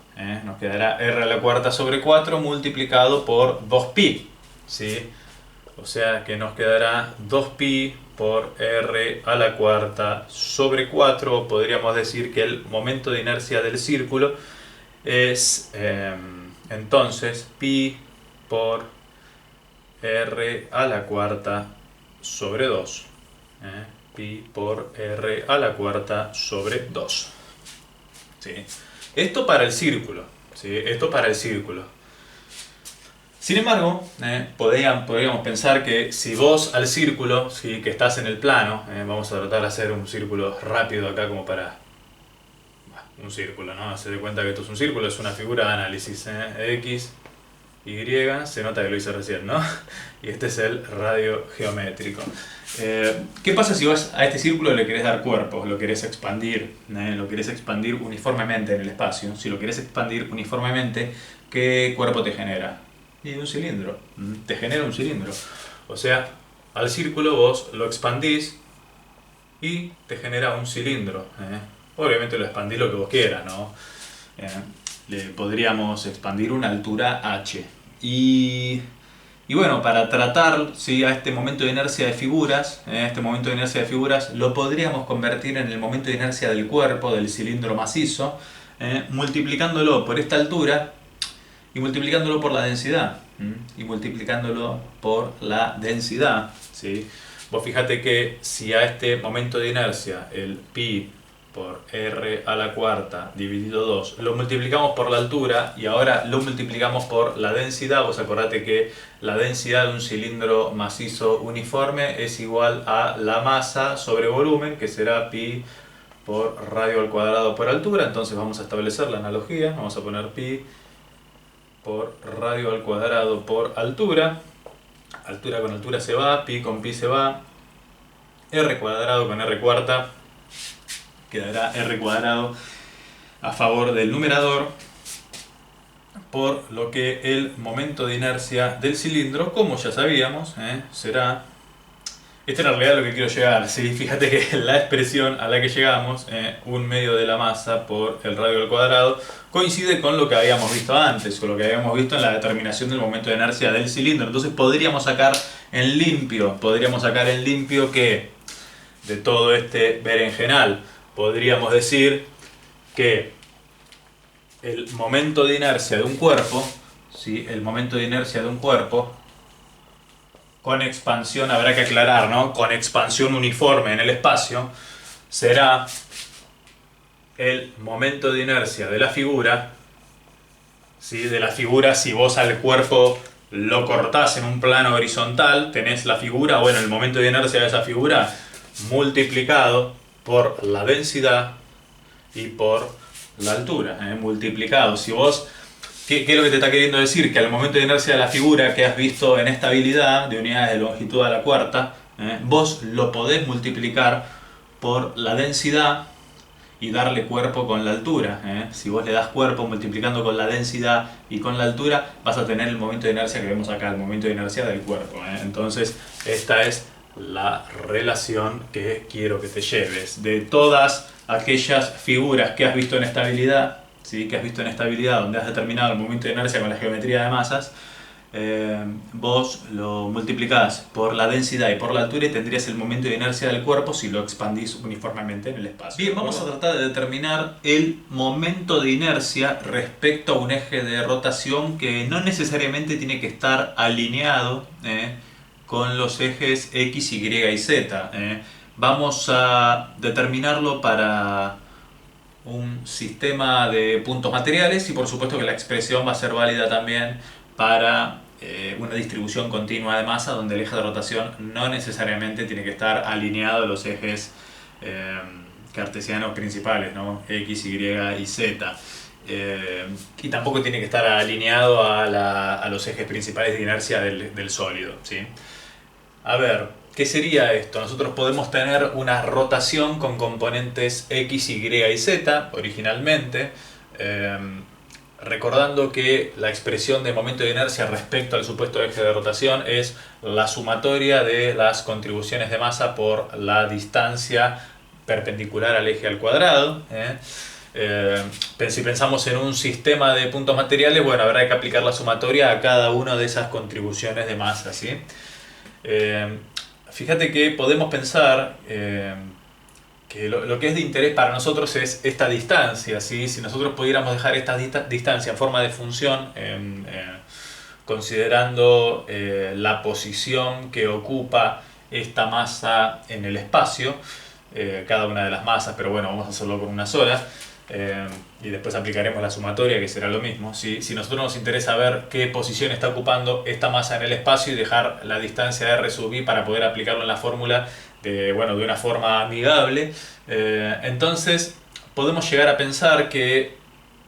Nos quedará r a la cuarta sobre 4 multiplicado por 2pi, ¿sí? O sea que nos quedará 2pi por r a la cuarta sobre 4. Podríamos decir que el momento de inercia del círculo es entonces pi por r a la cuarta sobre 2. Pi por r a la cuarta sobre 2. ¿Sí? Esto para el círculo. ¿Sí? Esto para el círculo. Sin embargo, podríamos pensar que si vos al círculo, ¿sí? Que estás en el plano, vamos a tratar de hacer un círculo rápido acá como para... un círculo, ¿no? Hacer de cuenta que esto es un círculo, es una figura de análisis. X, Y, se nota que lo hice recién, ¿no? Y este es el radio geométrico. ¿Qué pasa si vos a este círculo le querés dar cuerpo? Lo querés expandir, lo querés expandir uniformemente en el espacio. Si lo querés expandir uniformemente, ¿qué cuerpo te genera? Y un cilindro. Te genera un cilindro. O sea, al círculo vos lo expandís y te genera un cilindro. Obviamente lo expandís lo que vos quieras, ¿no? Le podríamos expandir una altura h. Y bueno, para tratar, ¿sí? A este momento de inercia de figuras, lo podríamos convertir en el momento de inercia del cuerpo, del cilindro macizo, multiplicándolo por esta altura y multiplicándolo por la densidad. ¿Sí? Vos fíjate que si a este momento de inercia, el pi por r a la cuarta dividido 2, lo multiplicamos por la altura y ahora lo multiplicamos por la densidad, vos acordate que la densidad de un cilindro macizo uniforme es igual a la masa sobre volumen, que será pi por radio al cuadrado por altura. Entonces vamos a establecer la analogía, vamos a poner pi por radio al cuadrado por altura. Altura con altura se va, pi con pi se va, r cuadrado con r cuarta quedará r cuadrado a favor del numerador, por lo que el momento de inercia del cilindro, como ya sabíamos, será... Esta es en realidad lo que quiero llegar, ¿sí? Fíjate que la expresión a la que llegamos, 1/2 de la masa por el radio al cuadrado, coincide con lo que habíamos visto antes, con lo que habíamos visto en la determinación del momento de inercia del cilindro. Entonces podríamos sacar en limpio que de todo este berenjenal, podríamos decir que el momento de inercia de un cuerpo, ¿sí? El momento de inercia de un cuerpo, con expansión, habrá que aclarar, ¿no? Con expansión uniforme en el espacio, será el momento de inercia de la figura, ¿sí? De la figura, si vos al cuerpo lo cortás en un plano horizontal, tenés la figura, bueno, el momento de inercia de esa figura multiplicado por la densidad y por la altura, multiplicado. Si vos... ¿Qué es lo que te está queriendo decir? Que al momento de inercia de la figura que has visto en estabilidad de unidades de longitud a la cuarta, vos lo podés multiplicar por la densidad y darle cuerpo con la altura. Si vos le das cuerpo multiplicando con la densidad y con la altura, vas a tener el momento de inercia que vemos acá, el momento de inercia del cuerpo. Entonces, esta es la relación que quiero que te lleves. De todas aquellas figuras que has visto en estabilidad, ¿sí? Que has visto en estabilidad, donde has determinado el momento de inercia con la geometría de masas, vos lo multiplicás por la densidad y por la altura y tendrías el momento de inercia del cuerpo si lo expandís uniformemente en el espacio. Bien, vamos a tratar de determinar el momento de inercia respecto a un eje de rotación que no necesariamente tiene que estar alineado con los ejes X, Y y Z. Vamos a determinarlo para un sistema de puntos materiales y por supuesto que la expresión va a ser válida también para una distribución continua de masa donde el eje de rotación no necesariamente tiene que estar alineado a los ejes cartesianos principales, ¿no? X, Y y Z. Y tampoco tiene que estar alineado a los ejes principales de inercia del sólido, ¿sí? A ver, ¿qué sería esto? Nosotros podemos tener una rotación con componentes X, Y y Z originalmente, recordando que la expresión de momento de inercia respecto al supuesto eje de rotación es la sumatoria de las contribuciones de masa por la distancia perpendicular al eje al cuadrado. Si pensamos en un sistema de puntos materiales, bueno, habrá que aplicar la sumatoria a cada una de esas contribuciones de masa, ¿sí? Fíjate que podemos pensar que lo que es de interés para nosotros es esta distancia, ¿sí? Si nosotros pudiéramos dejar esta distancia en forma de función considerando la posición que ocupa esta masa en el espacio, cada una de las masas, pero bueno, vamos a hacerlo con una sola. Y después aplicaremos la sumatoria, que será lo mismo. Si nosotros nos interesa ver qué posición está ocupando esta masa en el espacio y dejar la distancia de r sub i para poder aplicarlo en la fórmula de una forma amigable, entonces podemos llegar a pensar que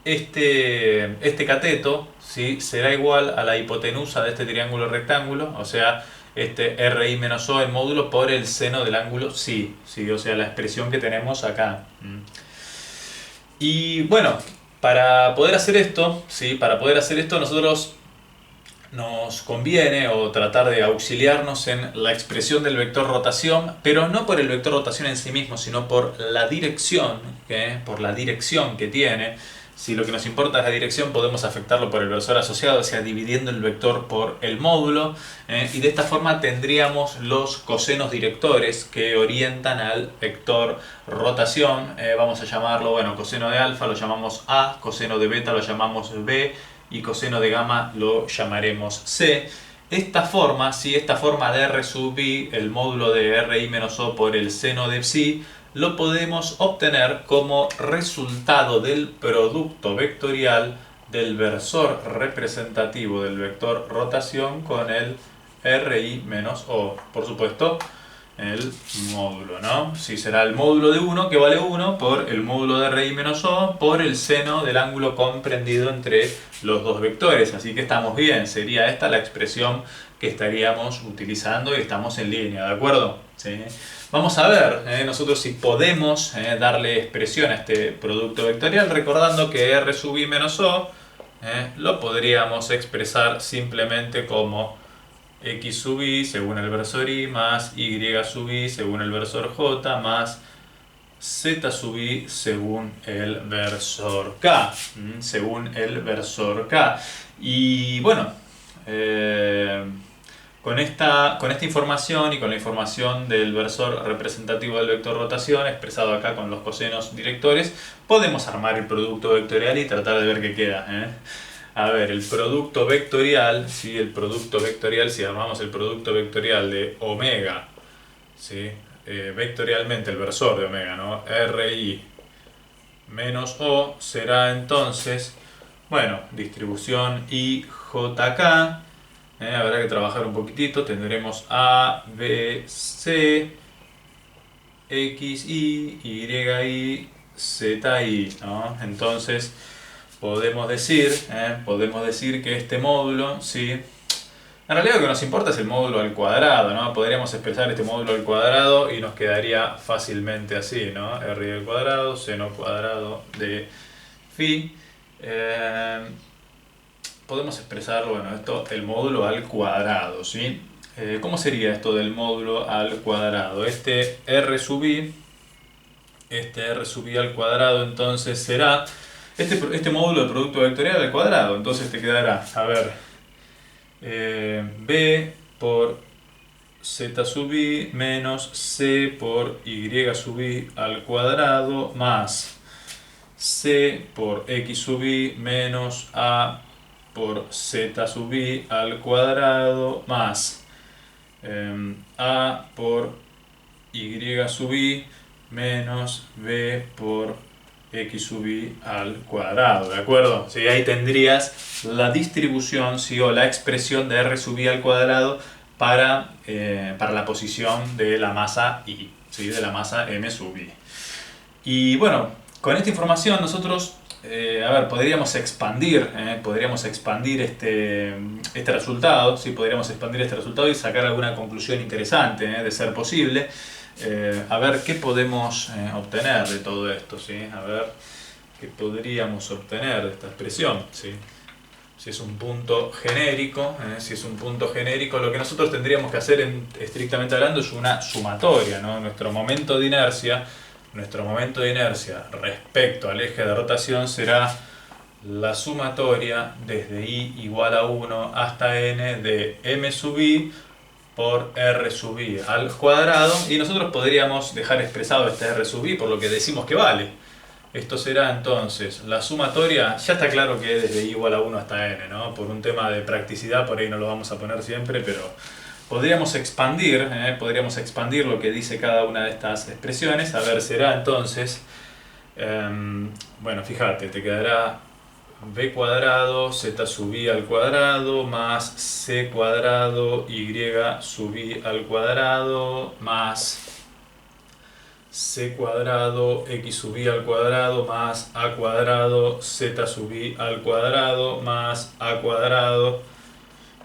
este cateto, ¿sí?, será igual a la hipotenusa de este triángulo rectángulo, o sea, este RI menos O en módulo por el seno del ángulo psi, ¿sí? O sea, la expresión que tenemos acá. Y bueno, para poder hacer esto, ¿sí?, nosotros nos conviene o tratar de auxiliarnos en la expresión del vector rotación, pero no por el vector rotación en sí mismo, sino por la dirección, que tiene. Si lo que nos importa es la dirección, podemos afectarlo por el versor asociado, o sea, dividiendo el vector por el módulo, y de esta forma tendríamos los cosenos directores que orientan al vector rotación. Vamos a llamarlo, coseno de alfa lo llamamos A, coseno de beta lo llamamos B, y coseno de gamma lo llamaremos C. Esta forma de R sub i, el módulo de RI menos O por el seno de psi, lo podemos obtener como resultado del producto vectorial del versor representativo del vector rotación con el RI menos O. Por supuesto, el módulo, ¿no? Sí, será el módulo de 1, que vale 1, por el módulo de RI menos O, por el seno del ángulo comprendido entre los dos vectores. Así que estamos bien, sería esta la expresión que estaríamos utilizando y estamos en línea, ¿de acuerdo? ¿Sí? Vamos a ver nosotros si podemos darle expresión a este producto vectorial, recordando que R sub i menos O lo podríamos expresar simplemente como x sub i según el versor i más y sub i según el versor j más z sub i según el versor k. Y bueno, con esta información y con la información del versor representativo del vector rotación, expresado acá con los cosenos directores, podemos armar el producto vectorial y tratar de ver qué queda. A ver, el producto vectorial, si armamos el producto vectorial de omega, ¿sí?, vectorialmente el versor de omega, ¿no?, RI menos O, será entonces, distribución IJK. Habrá que trabajar un poquitito, tendremos A, B, C, X, Y, Y, Z, Y, ¿no? Entonces podemos decir que este módulo, ¿sí?, en realidad lo que nos importa es el módulo al cuadrado, ¿no? Podríamos expresar este módulo al cuadrado y nos quedaría fácilmente así, ¿no? R al cuadrado, seno cuadrado de phi. Podemos expresar, el módulo al cuadrado, ¿sí? ¿Cómo sería esto del módulo al cuadrado? Este R sub i al cuadrado entonces será este módulo del producto vectorial al cuadrado. Entonces te quedará, a ver, B por z sub i menos C por Y sub i al cuadrado más C por X sub i menos A por z sub i al cuadrado más A por Y sub i menos B por X sub i al cuadrado, ¿de acuerdo? ¿Sí? Ahí tendrías la distribución, ¿sí?, o la expresión de R sub i al cuadrado para la posición de la masa I, ¿sí?, de la masa M sub i. Y bueno, con esta información nosotros podríamos expandir este resultado, ¿sí? Podríamos expandir este resultado y sacar alguna conclusión interesante, de ser posible. A ver qué podemos obtener de todo esto, ¿sí? A ver qué podríamos obtener de esta expresión, ¿sí? Si es un punto genérico, lo que nosotros tendríamos que hacer, estrictamente hablando, es una sumatoria, ¿no? Nuestro momento de inercia respecto al eje de rotación será la sumatoria desde i igual a 1 hasta n de m sub i por r sub i al cuadrado, y nosotros podríamos dejar expresado este r sub i por lo que decimos que vale. Esto será entonces la sumatoria, ya está claro que es desde i igual a 1 hasta n, ¿no? Por un tema de practicidad, por ahí no lo vamos a poner siempre, pero podríamos expandir lo que dice cada una de estas expresiones. A ver, será entonces, bueno, fíjate, te quedará b cuadrado, z sub i al cuadrado, más c cuadrado, y sub i al cuadrado, más c cuadrado, x sub i al cuadrado, más a cuadrado, z sub i al cuadrado, más a cuadrado,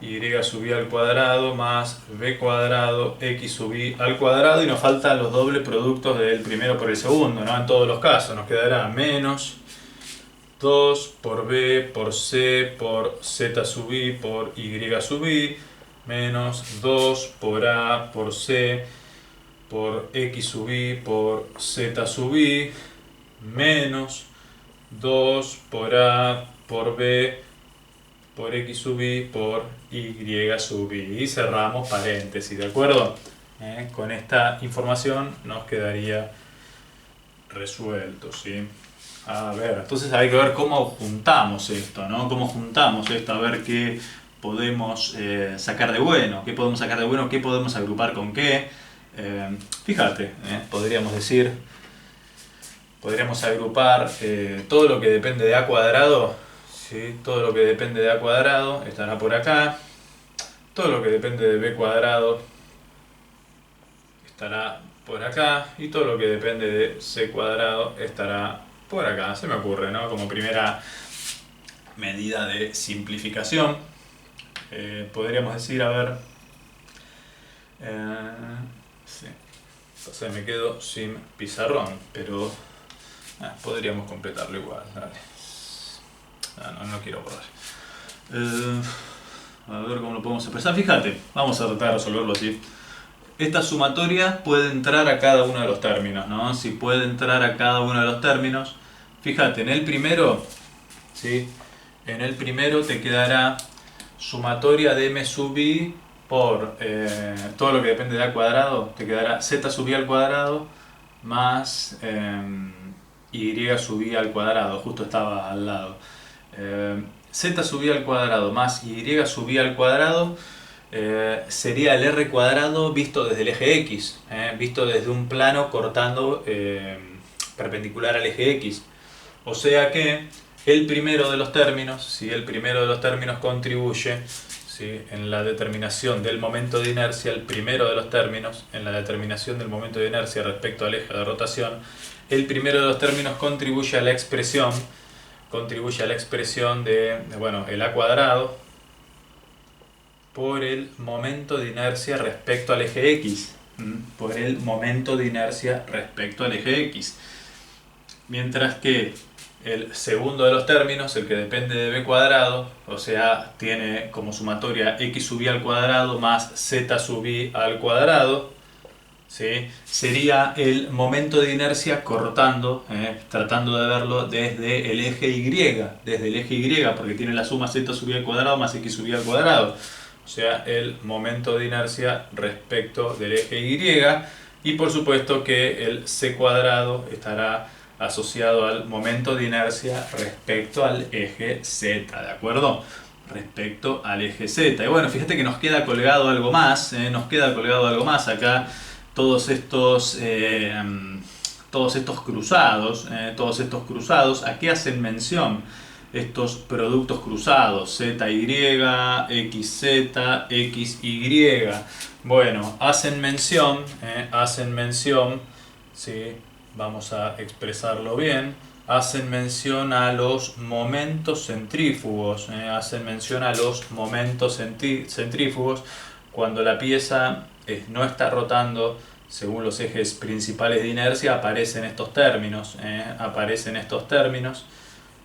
y sub i al cuadrado, más b cuadrado, x sub i al cuadrado, y nos faltan los dobles productos del primero por el segundo, ¿no? En todos los casos nos quedará menos 2 por b por c por z sub i por y sub i, menos 2 por a por c por x sub i por z sub i, menos 2 por a por b por x sub i por y sub i. Y cerramos paréntesis, ¿de acuerdo? Con esta información nos quedaría resuelto, ¿sí? A ver, entonces hay que ver cómo juntamos esto, ¿no? Cómo juntamos esto, a ver qué podemos sacar de bueno, qué podemos sacar de bueno, qué podemos agrupar con qué. Fíjate, podríamos agrupar todo lo que depende de a cuadrado, ¿sí? Todo lo que depende de a cuadrado estará por acá, todo lo que depende de b cuadrado estará por acá, y todo lo que depende de c cuadrado estará por acá. Se me ocurre, ¿no? Como primera medida de simplificación. Podríamos decir, a ver, sí. Entonces me quedo sin pizarrón, pero podríamos completarlo igual. Dale. No quiero borrar. A ver cómo lo podemos expresar. Fíjate, vamos a tratar de resolverlo así. Esta sumatoria puede entrar a cada uno de los términos, ¿no? Si puede entrar a cada uno de los términos, fíjate, en el primero, ¿sí? En el primero te quedará sumatoria de m sub i por todo lo que depende de a cuadrado, te quedará z sub i al cuadrado más y sub i al cuadrado, justo estaba al lado. Z sub i al cuadrado más y sub i al cuadrado sería el r cuadrado visto desde el eje x, visto desde un plano cortando perpendicular al eje x. O sea que el primero de los términos, ¿sí? El primero de los términos contribuye, ¿sí? En la determinación del momento de inercia, el primero de los términos, en la determinación del momento de inercia respecto al eje de rotación, el primero de los términos contribuye a la expresión de bueno, el a cuadrado por el momento de inercia respecto al eje x, por el momento de inercia respecto al eje x. Mientras que el segundo de los términos, el que depende de b cuadrado, o sea, tiene como sumatoria x sub i al cuadrado más z sub i al cuadrado, ¿sí? Sería el momento de inercia cortando, tratando de verlo desde el eje y, porque tiene la suma z sub i al cuadrado más x sub i al cuadrado. O sea, el momento de inercia respecto del eje y por supuesto que el c cuadrado estará asociado al momento de inercia respecto al eje z, ¿de acuerdo? Respecto al eje z. Y bueno, fíjate que nos queda colgado algo más, acá, todos estos cruzados, ¿a qué hacen mención? Estos productos cruzados, ZY, XZ, XY. Bueno, hacen mención, ¿sí? Vamos a expresarlo bien, hacen mención a los momentos centrífugos, cuando la pieza no está rotando según los ejes principales de inercia, aparecen estos términos,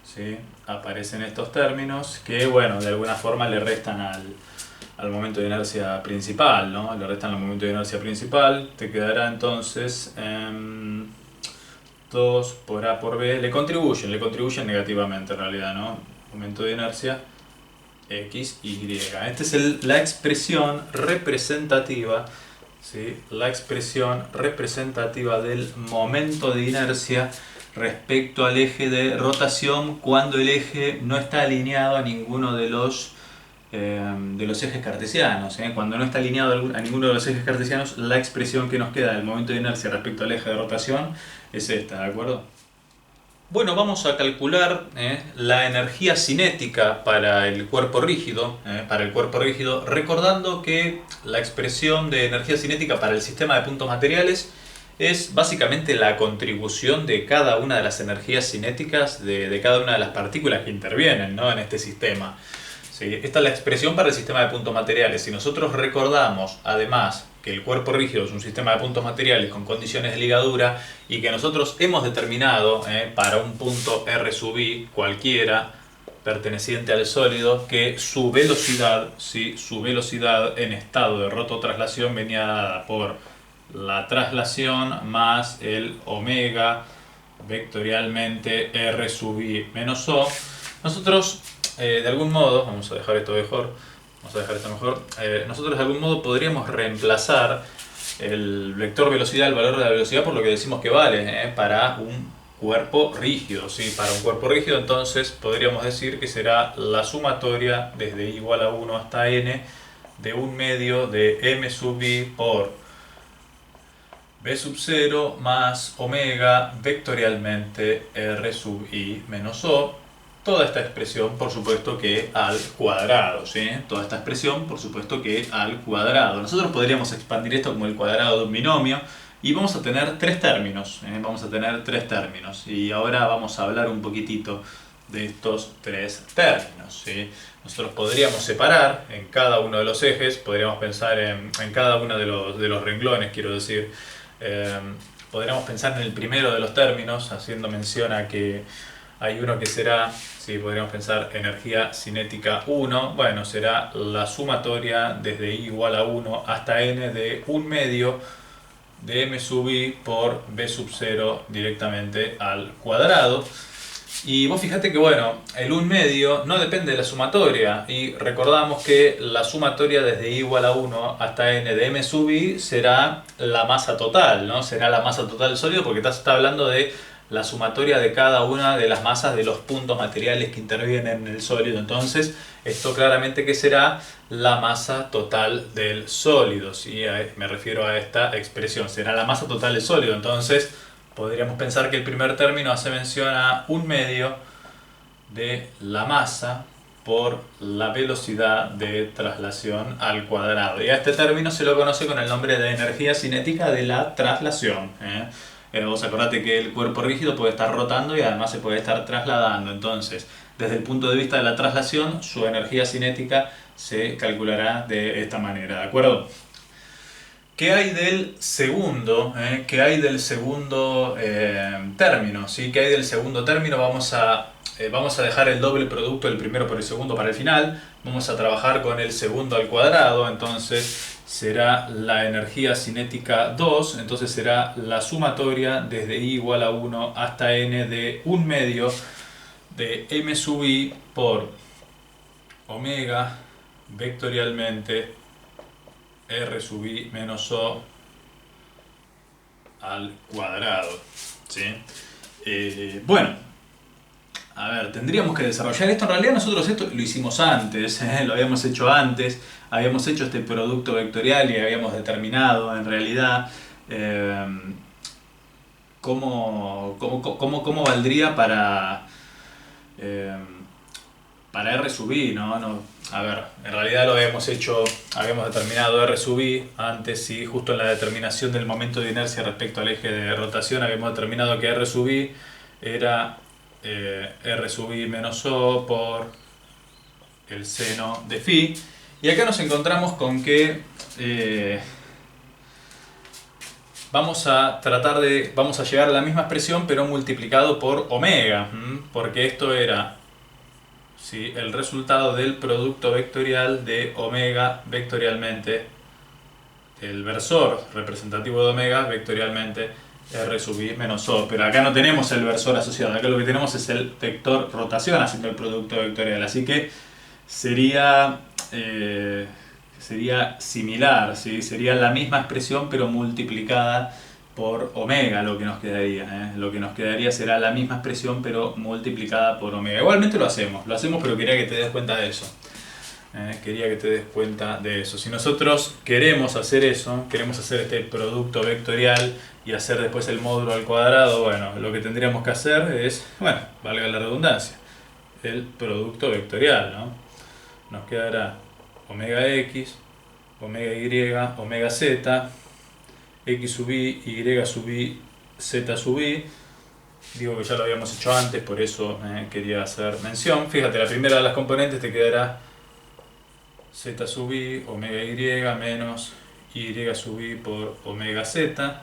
¿sí? Aparecen estos términos que, bueno, de alguna forma le restan al momento de inercia principal, ¿no? Le restan al momento de inercia principal, te quedará entonces 2 por a por b, le contribuyen negativamente en realidad, ¿no? Momento de inercia x, y. Esta es la expresión representativa, ¿sí? La expresión representativa del momento de inercia respecto al eje de rotación cuando el eje no está alineado a ninguno de los ejes cartesianos. Cuando no está alineado a ninguno de los ejes cartesianos, la expresión que nos queda del momento de inercia respecto al eje de rotación es esta, ¿de acuerdo? Bueno, vamos a calcular la energía cinética para el cuerpo rígido, recordando que la expresión de energía cinética para el sistema de puntos materiales es básicamente la contribución de cada una de las energías cinéticas de cada una de las partículas que intervienen, ¿no?, en este sistema. ¿Sí? Esta es la expresión para el sistema de puntos materiales. Si nosotros recordamos, además, que el cuerpo rígido es un sistema de puntos materiales con condiciones de ligadura y que nosotros hemos determinado para un punto R sub i cualquiera perteneciente al sólido que su velocidad, ¿sí?, su velocidad en estado de rototraslación venía dada por la traslación más el omega vectorialmente R sub i menos O. Nosotros de algún modo, vamos a dejar esto mejor, nosotros de algún modo podríamos reemplazar el vector velocidad, el valor de la velocidad, por lo que decimos que vale para un cuerpo rígido. ¿Sí? Para un cuerpo rígido, entonces podríamos decir que será la sumatoria desde i igual a 1 hasta n de un medio de m sub i por b sub 0 más omega vectorialmente r sub i menos o. Toda esta expresión, por supuesto que al cuadrado, ¿sí? Toda esta expresión, por supuesto que al cuadrado. Nosotros podríamos expandir esto como el cuadrado de un binomio y vamos a tener tres términos, y ahora vamos a hablar un poquitito de estos tres términos, ¿sí? Nosotros podríamos separar en cada uno de los ejes, podríamos pensar en cada uno de los renglones, quiero decir, podríamos pensar en el primero de los términos, haciendo mención a que hay uno que será, sí, podríamos pensar energía cinética 1, bueno, será la sumatoria desde i igual a 1 hasta n de un medio de m sub i por b sub 0 directamente al cuadrado. Y vos fíjate que, bueno, el 1 medio no depende de la sumatoria, y recordamos que la sumatoria desde i igual a 1 hasta n de m sub i será la masa total, ¿no? Será la masa total del sólido, porque está hablando de la sumatoria de cada una de las masas de los puntos materiales que intervienen en el sólido. Entonces, esto claramente que será la masa total del sólido, ¿sí? Me refiero a esta expresión, será la masa total del sólido. Entonces, podríamos pensar que el primer término hace mención a un medio de la masa por la velocidad de traslación al cuadrado. Y a este término se lo conoce con el nombre de energía cinética de la traslación. Vos acordate que el cuerpo rígido puede estar rotando y además se puede estar trasladando. Entonces, desde el punto de vista de la traslación, su energía cinética se calculará de esta manera, ¿de acuerdo? ¿Qué hay del segundo? ¿Qué hay del segundo término? ¿Sí? ¿Qué hay del segundo término? Vamos a dejar el doble producto del primero por el segundo para el final. Vamos a trabajar con el segundo al cuadrado. Entonces será la energía cinética 2. Entonces será la sumatoria desde i igual a 1 hasta n de un medio de m sub i por omega vectorialmente r sub i menos o al cuadrado. ¿Sí? Bueno, a ver, tendríamos que desarrollar esto. En realidad nosotros esto lo hicimos antes, lo habíamos hecho antes, habíamos hecho este producto vectorial y habíamos determinado en realidad cómo valdría para R sub i, ¿no? A ver, en realidad lo habíamos determinado R sub i antes, sí, justo en la determinación del momento de inercia respecto al eje de rotación habíamos determinado que R sub i era R sub i menos O por el seno de phi. Y acá nos encontramos con que vamos a llegar a la misma expresión pero multiplicado por omega, porque esto era, ¿sí?, el resultado del producto vectorial de omega vectorialmente, el versor representativo de omega vectorialmente R sub i menos O. Pero acá no tenemos el versor asociado, acá lo que tenemos es el vector rotación haciendo el producto vectorial, así que sería similar, ¿sí? Sería la misma expresión pero multiplicada por omega lo que nos quedaría. Lo que nos quedaría será la misma expresión pero multiplicada por omega. Igualmente lo hacemos pero quería que te des cuenta de eso. Quería que te des cuenta de eso. Si nosotros queremos hacer eso, queremos hacer este producto vectorial y hacer después el módulo al cuadrado, bueno, lo que tendríamos que hacer es, bueno, valga la redundancia, el producto vectorial, ¿no? Nos quedará omega x, omega y, omega z, x sub i, y sub i, z sub i. Digo que ya lo habíamos hecho antes, por eso quería hacer mención. Fíjate, la primera de las componentes te quedará z sub i, omega y menos y sub i por omega z.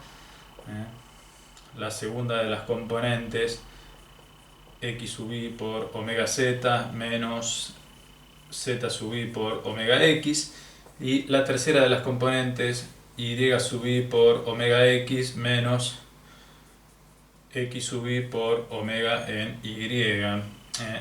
La segunda de las componentes, x sub i por omega z menos z sub i por omega x. Y la tercera de las componentes, y sub i por omega x menos x sub i por omega en y.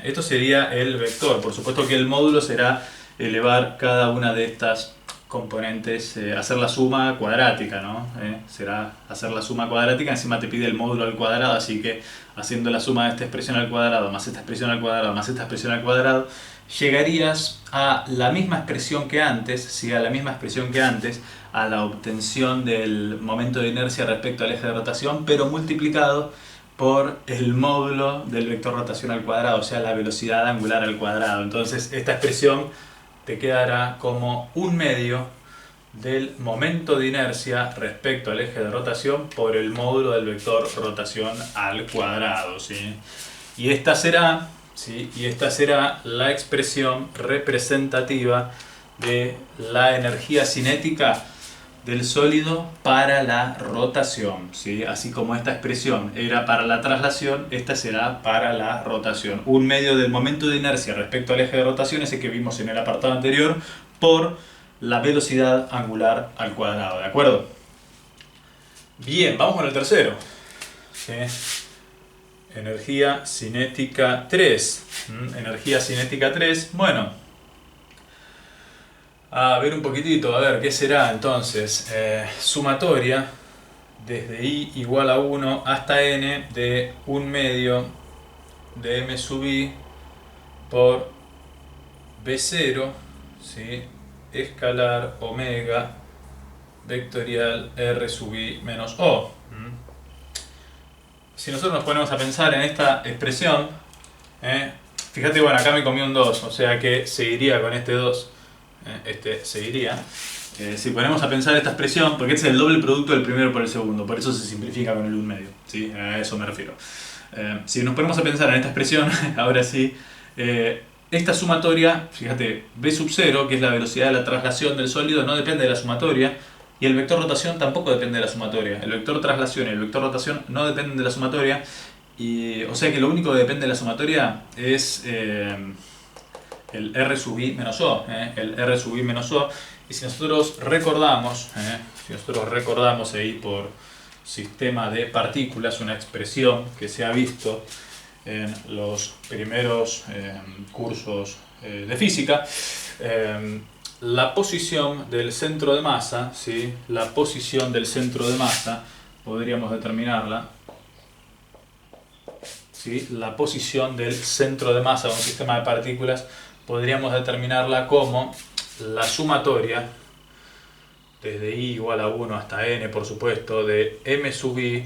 Esto sería el vector. Por supuesto que el módulo será elevar cada una de estas componentes, hacer la suma cuadrática, ¿no? Será hacer la suma cuadrática, encima te pide el módulo al cuadrado, así que haciendo la suma de esta expresión al cuadrado, más esta expresión al cuadrado, más esta expresión al cuadrado, llegarías a la misma expresión que antes, ¿sí? A la misma expresión que antes, a la obtención del momento de inercia respecto al eje de rotación, pero multiplicado por el módulo del vector rotación al cuadrado, o sea, la velocidad angular al cuadrado. Entonces, esta expresión te quedará como un medio del momento de inercia respecto al eje de rotación por el módulo del vector rotación al cuadrado, ¿sí? Y esta será, ¿sí? Y esta será la expresión representativa de la energía cinética del sólido para la rotación, ¿sí? Así como esta expresión era para la traslación, esta será para la rotación. Un medio del momento de inercia respecto al eje de rotación, ese que vimos en el apartado anterior, por la velocidad angular al cuadrado, ¿de acuerdo? Bien, vamos con el tercero, ¿sí? Energía cinética 3. Energía cinética 3, bueno, a ver un poquitito, a ver, ¿qué será entonces? Sumatoria desde i igual a 1 hasta n de 1 medio de m sub i por b0, ¿sí? Escalar omega vectorial r sub i menos o. Si nosotros nos ponemos a pensar en esta expresión, fíjate, bueno, acá me comí un 2, o sea que seguiría con este 2. Este seguiría. Si ponemos a pensar esta expresión, porque este es el doble producto del primero por el segundo, por eso se simplifica con el 1 medio, ¿sí? A eso me refiero. Si nos ponemos a pensar en esta expresión, ahora sí, esta sumatoria, fíjate, b sub 0, que es la velocidad de la traslación del sólido, no depende de la sumatoria, y el vector rotación tampoco depende de la sumatoria. El vector traslación y el vector rotación no dependen de la sumatoria, y, o sea que lo único que depende de la sumatoria es el r sub i menos o, el r sub i menos o. Y si nosotros recordamos, ahí por sistema de partículas, una expresión que se ha visto en los primeros cursos de física, la posición del centro de masa, ¿sí? La posición del centro de masa, podríamos determinarla, ¿sí? La posición del centro de masa de un sistema de partículas podríamos determinarla como la sumatoria desde i igual a 1 hasta n, por supuesto, de m sub i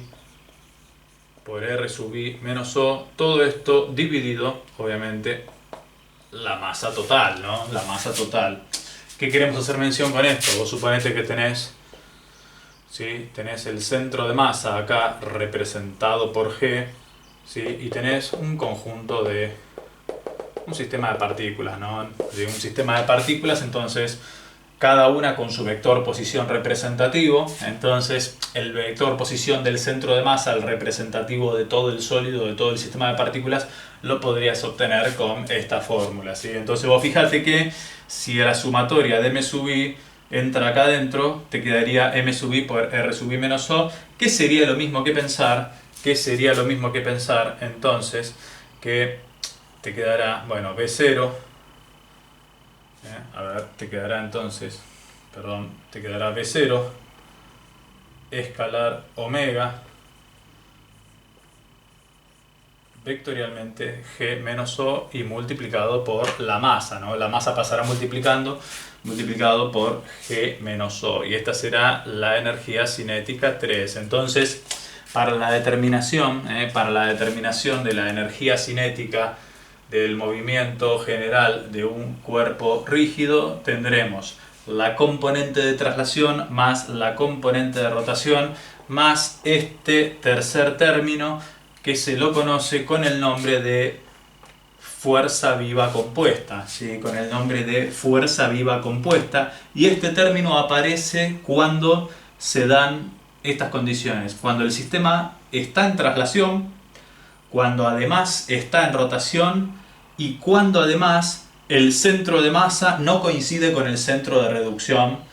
por r sub i menos o, todo esto dividido, obviamente, la masa total, ¿no? La masa total. ¿Qué queremos hacer mención con esto? Vos suponete que tenés, ¿sí? Tenés el centro de masa acá representado por G, ¿sí? Y tenés un conjunto de un sistema de partículas, ¿no? De un sistema de partículas, entonces cada una con su vector posición representativo. Entonces el vector posición del centro de masa, el representativo de todo el sólido, de todo el sistema de partículas, lo podrías obtener con esta fórmula, ¿sí? Entonces vos fíjate que si a la sumatoria de m sub i entra acá adentro, te quedaría m sub i por r sub i menos o, que sería lo mismo que pensar, entonces, que te quedará, bueno, b0, a ver, te quedará entonces, perdón, te quedará b0 escalar omega vectorialmente G menos O y multiplicado por la masa, ¿no? La masa pasará multiplicado por G menos O, y esta será la energía cinética 3. Entonces, para la determinación de la energía cinética del movimiento general de un cuerpo rígido, tendremos la componente de traslación más la componente de rotación más este tercer término que se lo conoce con el nombre de fuerza viva compuesta, ¿sí? Con el nombre de fuerza viva compuesta, y este término aparece cuando se dan estas condiciones: cuando el sistema está en traslación, cuando además está en rotación y cuando además el centro de masa no coincide con el centro de reducción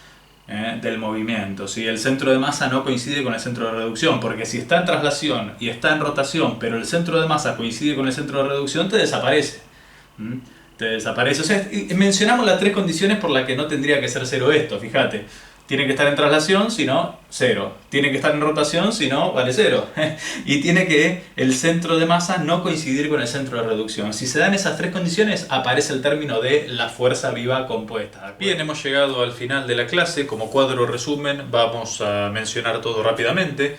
del movimiento. ¿Sí? El centro de masa no coincide con el centro de reducción, porque si está en traslación y está en rotación, pero el centro de masa coincide con el centro de reducción, te desaparece. Te desaparece. O sea, mencionamos las tres condiciones por las que no tendría que ser cero esto, fíjate. Tiene que estar en traslación, si no, cero. Tiene que estar en rotación, si no, vale cero. Y tiene que el centro de masa no coincidir con el centro de reducción. Si se dan esas tres condiciones, aparece el término de la fuerza viva compuesta. Bien, hemos llegado al final de la clase. Como cuadro resumen, vamos a mencionar todo rápidamente.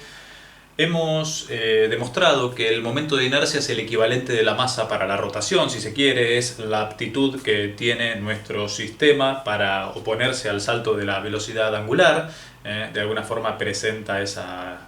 Hemos demostrado que el momento de inercia es el equivalente de la masa para la rotación, si se quiere, es la aptitud que tiene nuestro sistema para oponerse al salto de la velocidad angular. De alguna forma presenta esa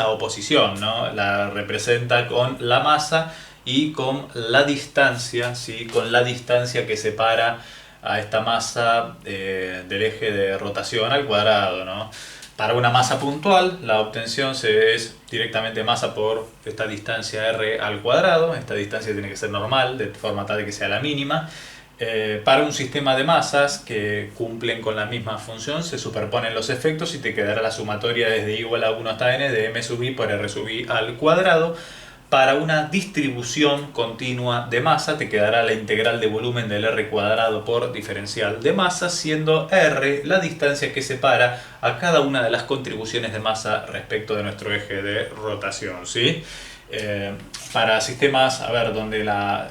oposición, ¿no? La representa con la masa y con la distancia, ¿sí? Con la distancia que separa a esta masa del eje de rotación al cuadrado, ¿no? Para una masa puntual, la obtención es directamente masa por esta distancia r al cuadrado. Esta distancia tiene que ser normal, de forma tal que sea la mínima. Para un sistema de masas que cumplen con la misma función, se superponen los efectos y te quedará la sumatoria desde i igual a 1 hasta n de m sub i por r sub i al cuadrado. Para una distribución continua de masa te quedará la integral de volumen del r cuadrado por diferencial de masa, siendo r la distancia que separa a cada una de las contribuciones de masa respecto de nuestro eje de rotación, ¿sí? Para sistemas, donde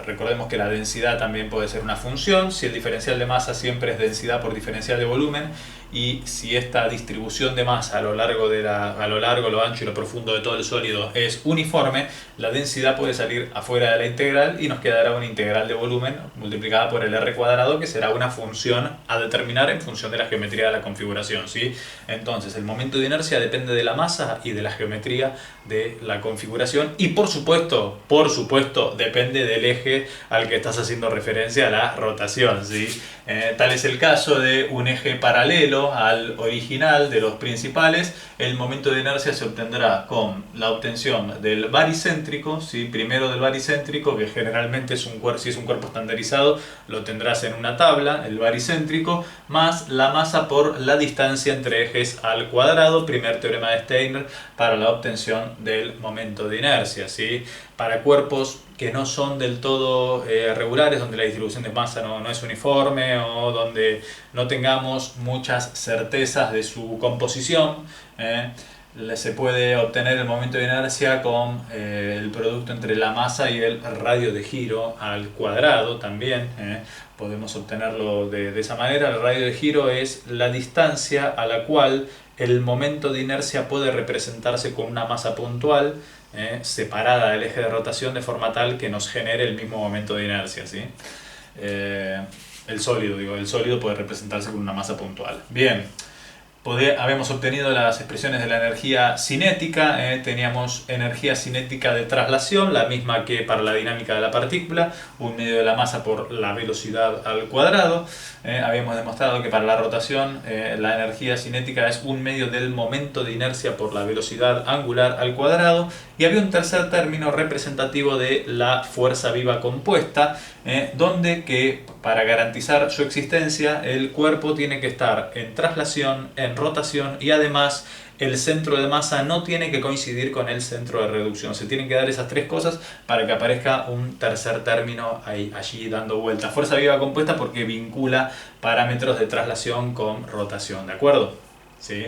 recordemos que la densidad también puede ser una función, si el diferencial de masa siempre es densidad por diferencial de volumen, y si esta distribución de masa a lo largo, lo ancho y lo profundo de todo el sólido es uniforme, la densidad puede salir afuera de la integral y nos quedará una integral de volumen multiplicada por el r cuadrado, que será una función a determinar en función de la geometría de la configuración, ¿sí? Entonces el momento de inercia depende de la masa y de la geometría de la configuración, y por supuesto depende del eje al que estás haciendo referencia a la rotación, ¿sí? Tal es el caso de un eje paralelo al original de los principales. El momento de inercia se obtendrá con la obtención del baricéntrico, ¿sí? Primero del baricéntrico, que generalmente si es un cuerpo estandarizado lo tendrás en una tabla, el baricéntrico, más la masa por la distancia entre ejes al cuadrado, primer teorema de Steiner para la obtención del momento de inercia, ¿sí? Para cuerpos que no son del todo regulares, donde la distribución de masa no es uniforme o donde no tengamos muchas certezas de su composición, se puede obtener el momento de inercia con el producto entre la masa y el radio de giro al cuadrado también. Podemos obtenerlo de esa manera. El radio de giro es la distancia a la cual el momento de inercia puede representarse con una masa puntual separada del eje de rotación, de forma tal que nos genere el mismo momento de inercia, ¿sí? El sólido puede representarse con una masa puntual. Bien, habíamos obtenido las expresiones de la energía cinética. Teníamos energía cinética de traslación, la misma que para la dinámica de la partícula, 1/2 de la masa por la velocidad al cuadrado. Habíamos demostrado que para la rotación la energía cinética es 1/2 del momento de inercia por la velocidad angular al cuadrado. Y había un tercer término representativo de la fuerza viva compuesta, donde que para garantizar su existencia el cuerpo tiene que estar en traslación, en rotación, y además el centro de masa no tiene que coincidir con el centro de reducción. Se tienen que dar esas tres cosas para que aparezca un tercer término allí dando vuelta. Fuerza viva compuesta porque vincula parámetros de traslación con rotación, ¿de acuerdo? ¿Sí?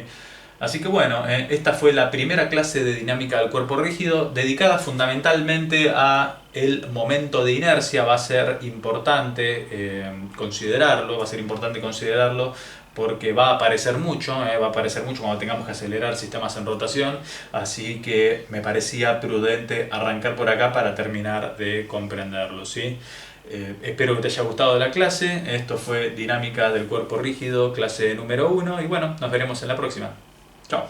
Así que bueno, esta fue la primera clase de dinámica del cuerpo rígido, dedicada fundamentalmente a el momento de inercia. Va a ser importante considerarlo, porque va a aparecer mucho, va a aparecer mucho cuando tengamos que acelerar sistemas en rotación, así que me parecía prudente arrancar por acá para terminar de comprenderlo, ¿sí? Espero que te haya gustado la clase. Esto fue dinámica del cuerpo rígido, clase número 1, y bueno, nos veremos en la próxima. Chao.